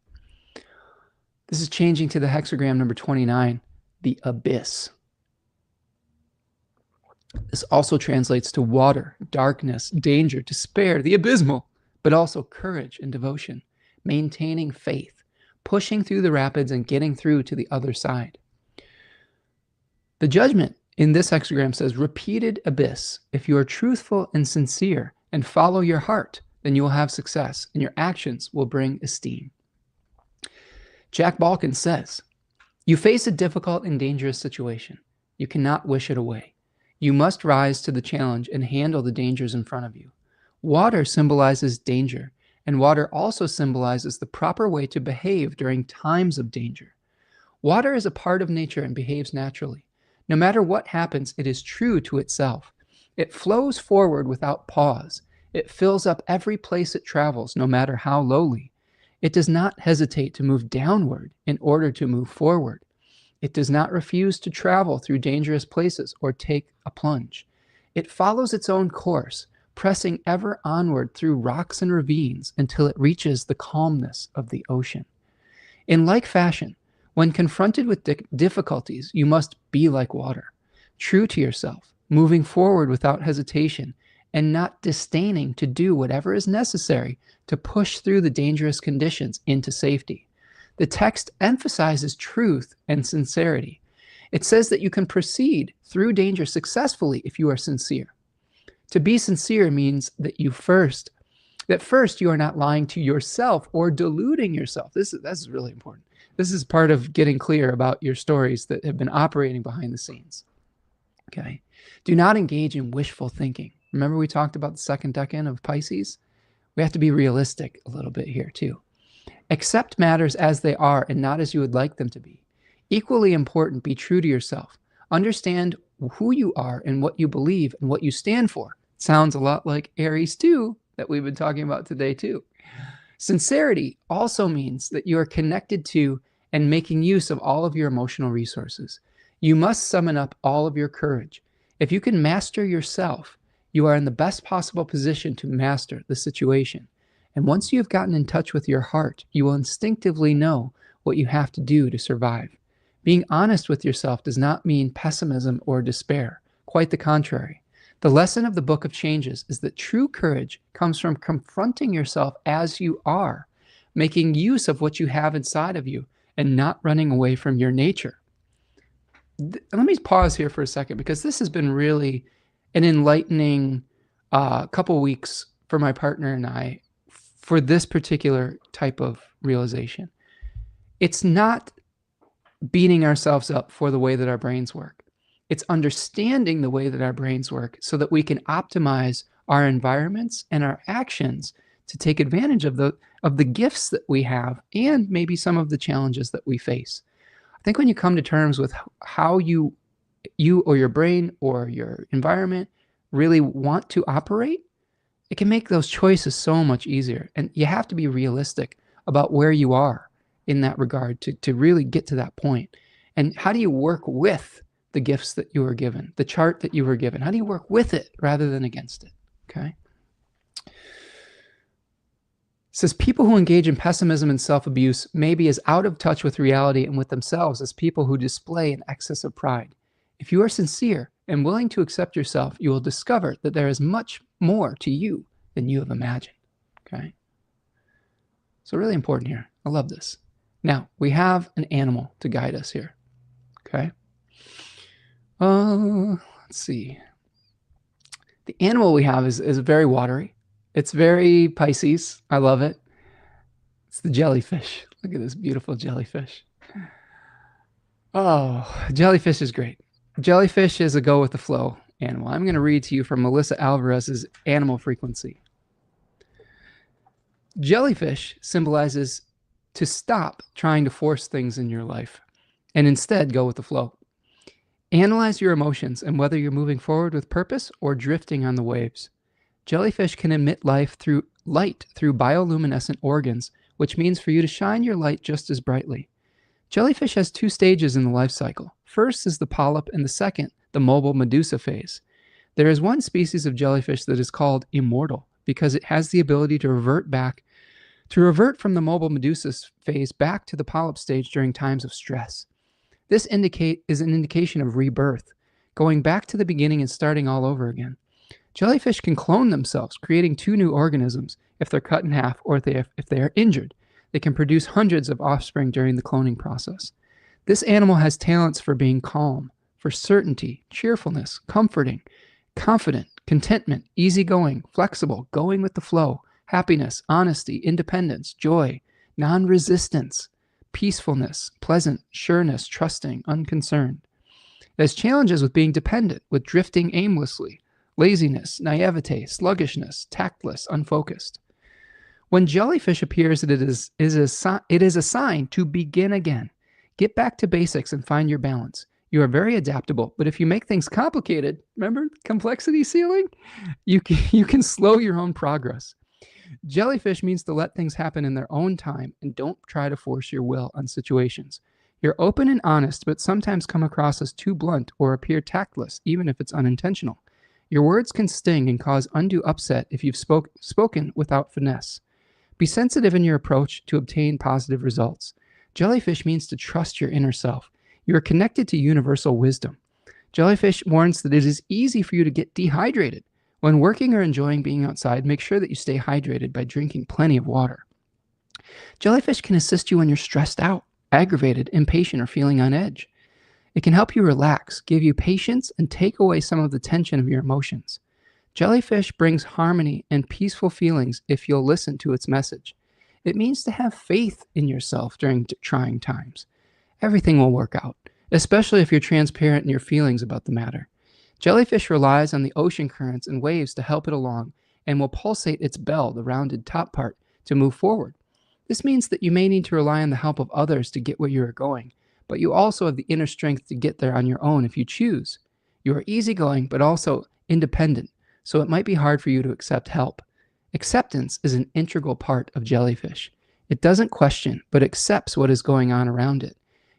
This is changing to the hexagram number 29, the abyss. This also translates to water, darkness, danger, despair, the abysmal, but also courage and devotion, maintaining faith, pushing through the rapids and getting through to the other side. The judgment in this hexagram says, repeated abyss. If you are truthful and sincere and follow your heart, then you will have success and your actions will bring esteem. Jack Balkin says, you face a difficult and dangerous situation. You cannot wish it away. You must rise to the challenge and handle the dangers in front of you. Water symbolizes danger, and water also symbolizes the proper way to behave during times of danger. Water is a part of nature and behaves naturally. No matter what happens, it is true to itself. It flows forward without pause. It fills up every place it travels, no matter how lowly. It does not hesitate to move downward in order to move forward. It does not refuse to travel through dangerous places or take a plunge. It follows its own course, pressing ever onward through rocks and ravines until it reaches the calmness of the ocean. In like fashion, when confronted with difficulties, you must be like water, true to yourself, moving forward without hesitation, and not disdaining to do whatever is necessary to push through the dangerous conditions into safety. The text emphasizes truth and sincerity. It says that you can proceed through danger successfully if you are sincere. To be sincere means that first you are not lying to yourself or deluding yourself. That's really important. This is part of getting clear about your stories that have been operating behind the scenes. Okay. Do not engage in wishful thinking. Remember we talked about the second decan of Pisces? We have to be realistic a little bit here too. Accept matters as they are and not as you would like them to be. Equally important, be true to yourself. Understand who you are and what you believe and what you stand for. It sounds a lot like Aries 2 that we've been talking about today too. Sincerity also means that you are connected to and making use of all of your emotional resources. You must summon up all of your courage. If you can master yourself, you are in the best possible position to master the situation. And once you have gotten in touch with your heart, you will instinctively know what you have to do to survive. Being honest with yourself does not mean pessimism or despair. Quite the contrary. The lesson of the Book of Changes is that true courage comes from confronting yourself as you are, making use of what you have inside of you, and not running away from your nature. Let me pause here for a second, because this has been really an enlightening couple weeks for my partner and I for this particular type of realization. It's not beating ourselves up for the way that our brains work. It's understanding the way that our brains work so that we can optimize our environments and our actions to take advantage of the gifts that we have and maybe some of the challenges that we face. I think when you come to terms with how you or your brain or your environment really want to operate, it can make those choices so much easier. And you have to be realistic about where you are in that regard to really get to that point. And how do you work with the gifts that you were given, the chart that you were given? How do you work with it rather than against it? Okay. It says people who engage in pessimism and self-abuse may be as out of touch with reality and with themselves as people who display an excess of pride. If you are sincere and willing to accept yourself, you will discover that there is much more to you than you have imagined. Okay. So really important here. I love this. Now we have an animal to guide us here. Okay. Let's see. The animal we have is very watery. It's very Pisces. I love it. It's the jellyfish. Look at this beautiful jellyfish. Oh, jellyfish is great. Jellyfish is a go with the flow animal. I'm going to read to you from Melissa Alvarez's Animal Frequency. Jellyfish symbolizes to stop trying to force things in your life and instead go with the flow. Analyze your emotions and whether you're moving forward with purpose or drifting on the waves. Jellyfish can emit light through bioluminescent organs, which means for you to shine your light just as brightly. Jellyfish has two stages in the life cycle. First is the polyp, and the second, the mobile medusa phase. There is one species of jellyfish that is called immortal because it has the ability to revert from the mobile medusa phase back to the polyp stage during times of stress. This is an indication of rebirth. going back to the beginning and starting all over again. Jellyfish can clone themselves, creating 2 new organisms if they're cut in half or if they are injured. They can produce hundreds of offspring during the cloning process. This animal has talents for being calm, for certainty, cheerfulness, comforting, confident, contentment, easygoing, flexible, going with the flow, happiness, honesty, independence, joy, non-resistance, peacefulness, pleasant, sureness, trusting, unconcerned. It has challenges with being dependent, with drifting aimlessly, laziness, naivete, sluggishness, tactless, unfocused. When jellyfish appears, it is a sign to begin again. Get back to basics and find your balance. You are very adaptable, but if you make things complicated, remember complexity ceiling? You can slow your own progress. Jellyfish means to let things happen in their own time and don't try to force your will on situations. You're open and honest, but sometimes come across as too blunt or appear tactless, even if it's unintentional. Your words can sting and cause undue upset if you've spoken without finesse. Be sensitive in your approach to obtain positive results. Jellyfish means to trust your inner self. You are connected to universal wisdom. Jellyfish warns that it is easy for you to get dehydrated. When working or enjoying being outside, make sure that you stay hydrated by drinking plenty of water. Jellyfish can assist you when you're stressed out, aggravated, impatient, or feeling on edge. It can help you relax, give you patience, and take away some of the tension of your emotions. Jellyfish brings harmony and peaceful feelings if you'll listen to its message. It means to have faith in yourself during trying times. Everything will work out, especially if you're transparent in your feelings about the matter. Jellyfish relies on the ocean currents and waves to help it along and will pulsate its bell, the rounded top part, to move forward. This means that you may need to rely on the help of others to get where you are going, but you also have the inner strength to get there on your own if you choose. You are easygoing, but also independent, so it might be hard for you to accept help. Acceptance is an integral part of jellyfish. It doesn't question, but accepts what is going on around it.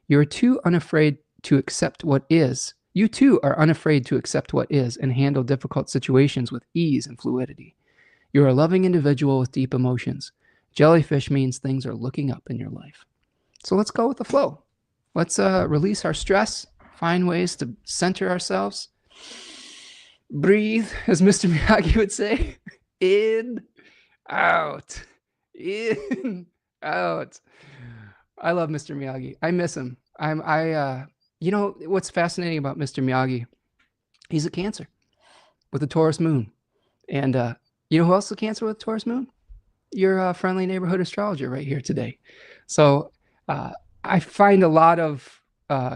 You are too unafraid to accept what is. You too are unafraid to accept what is and handle difficult situations with ease and fluidity. You're a loving individual with deep emotions. Jellyfish means things are looking up in your life. So let's go with the flow. Let's release our stress, find ways to center ourselves. Breathe, as Mr. Miyagi would say. In, out. In, out. I love Mr. Miyagi. I miss him. You know, what's fascinating about Mr. Miyagi? He's a Cancer with a Taurus moon. And you know who else is a Cancer with a Taurus moon? Your friendly neighborhood astrologer right here today. So I find a lot of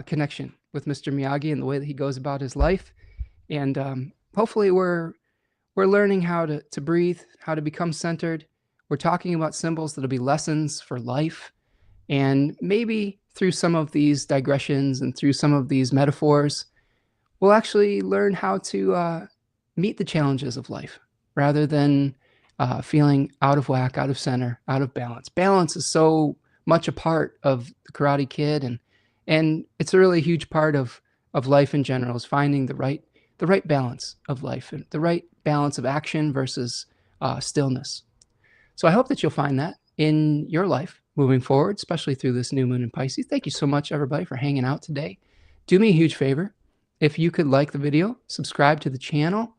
connection with Mr. Miyagi and the way that he goes about his life. And hopefully we're learning how to breathe, how to become centered. We're talking about symbols that'll be lessons for life. And maybe through some of these digressions and through some of these metaphors, we'll actually learn how to meet the challenges of life rather than feeling out of whack, out of center, out of balance. Balance is so much a part of the Karate Kid, and it's a really huge part of life in general, is finding the right balance of life and the right balance of action versus stillness. So I hope that you'll find that in your life moving forward, especially through this new moon in Pisces. Thank you so much, everybody, for hanging out today. Do me a huge favor. If you could like the video, subscribe to the channel,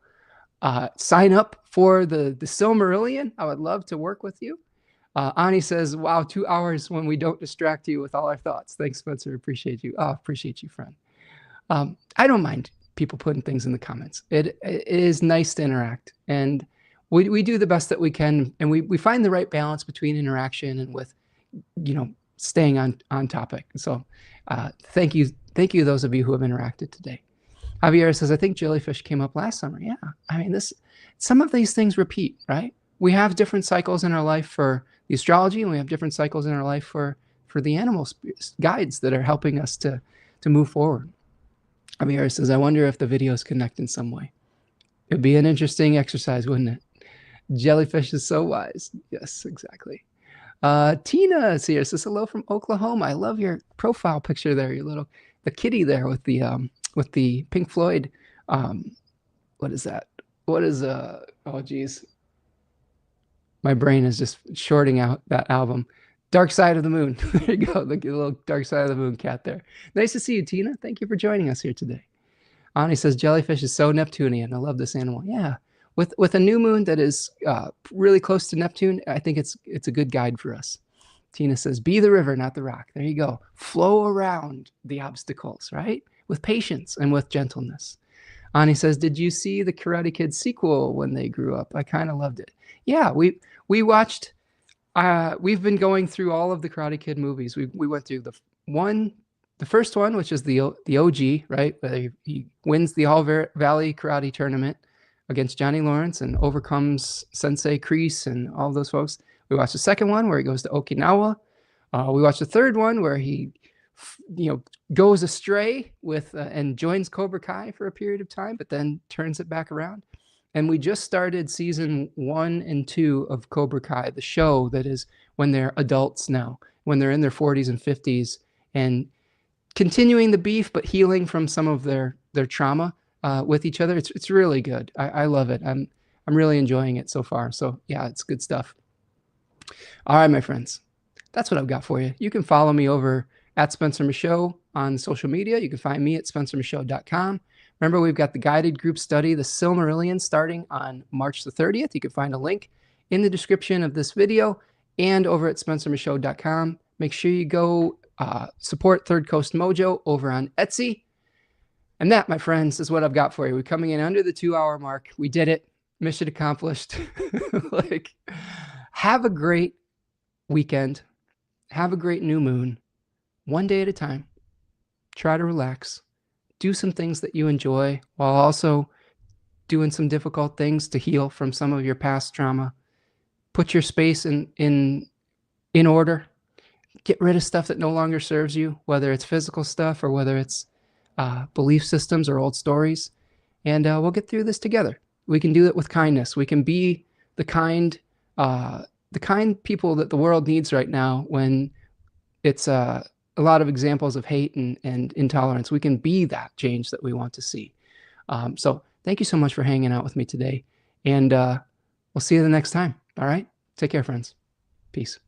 sign up for the Silmarillion. I would love to work with you. Ani says, wow, 2 hours when we don't distract you with all our thoughts. Thanks, Spencer. Appreciate you. Appreciate you, friend. I don't mind people putting things in the comments. It is nice to interact. And we do the best that we can. And we find the right balance between interaction and with, you know, staying on topic. So thank you, those of you who have interacted today. Javier says, I think jellyfish came up last summer. Yeah, I mean, some of these things repeat, right? We have different cycles in our life for the astrology, and we have different cycles in our life for the animal guides that are helping us to move forward. Javier says, I wonder if the videos connect in some way. It'd be an interesting exercise, wouldn't it? Jellyfish is so wise. Yes, exactly. Tina is here. Says hello from Oklahoma. I love your profile picture there. The kitty there with the Pink Floyd. What is that? What is oh geez. My brain is just shorting out that album. Dark Side of the Moon. There you go. The little Dark Side of the Moon cat there. Nice to see you, Tina. Thank you for joining us here today. Ani says, jellyfish is so Neptunian. I love this animal. Yeah. With a new moon that is really close to Neptune, I think it's a good guide for us. Tina says, be the river, not the rock. There you go. Flow around the obstacles, right? With patience and with gentleness. Ani says, did you see the Karate Kid sequel when they grew up? I kind of loved it. Yeah, we watched, we've been going through all of the Karate Kid movies. We went through the first one, which is the OG, right? Where he wins the All Valley Karate Tournament against Johnny Lawrence and overcomes Sensei Kreese and all those folks. We watched the second one where he goes to Okinawa. We watched the third one where he, goes astray with and joins Cobra Kai for a period of time, but then turns it back around. And we just started season 1 and 2 of Cobra Kai, the show that is when they're adults now, when they're in their 40s and 50s, and continuing the beef, but healing from some of their trauma with each other. It's really good. I love it. I'm really enjoying it so far. So yeah, it's good stuff. All right, my friends, that's what I've got for you. You can follow me over at Spencer Michaud on social media. You can find me at spencermichaud.com. Remember, we've got the guided group study, The Silmarillion, starting on March the 30th. You can find a link in the description of this video and over at spencermichaud.com. Make sure you go support Third Coast Mojo over on Etsy. And that, my friends, is what I've got for you. We're coming in under the 2-hour mark. We did it. Mission accomplished. Have a great weekend. Have a great new moon. One day at a time. Try to relax. Do some things that you enjoy while also doing some difficult things to heal from some of your past trauma. Put your space in order. Get rid of stuff that no longer serves you, whether it's physical stuff or whether it's belief systems or old stories. And we'll get through this together. We can do it with kindness. We can be the kind people that the world needs right now when it's a lot of examples of hate and intolerance. We can be that change that we want to see. So thank you so much for hanging out with me today. And we'll see you the next time. All right? Take care, friends. Peace.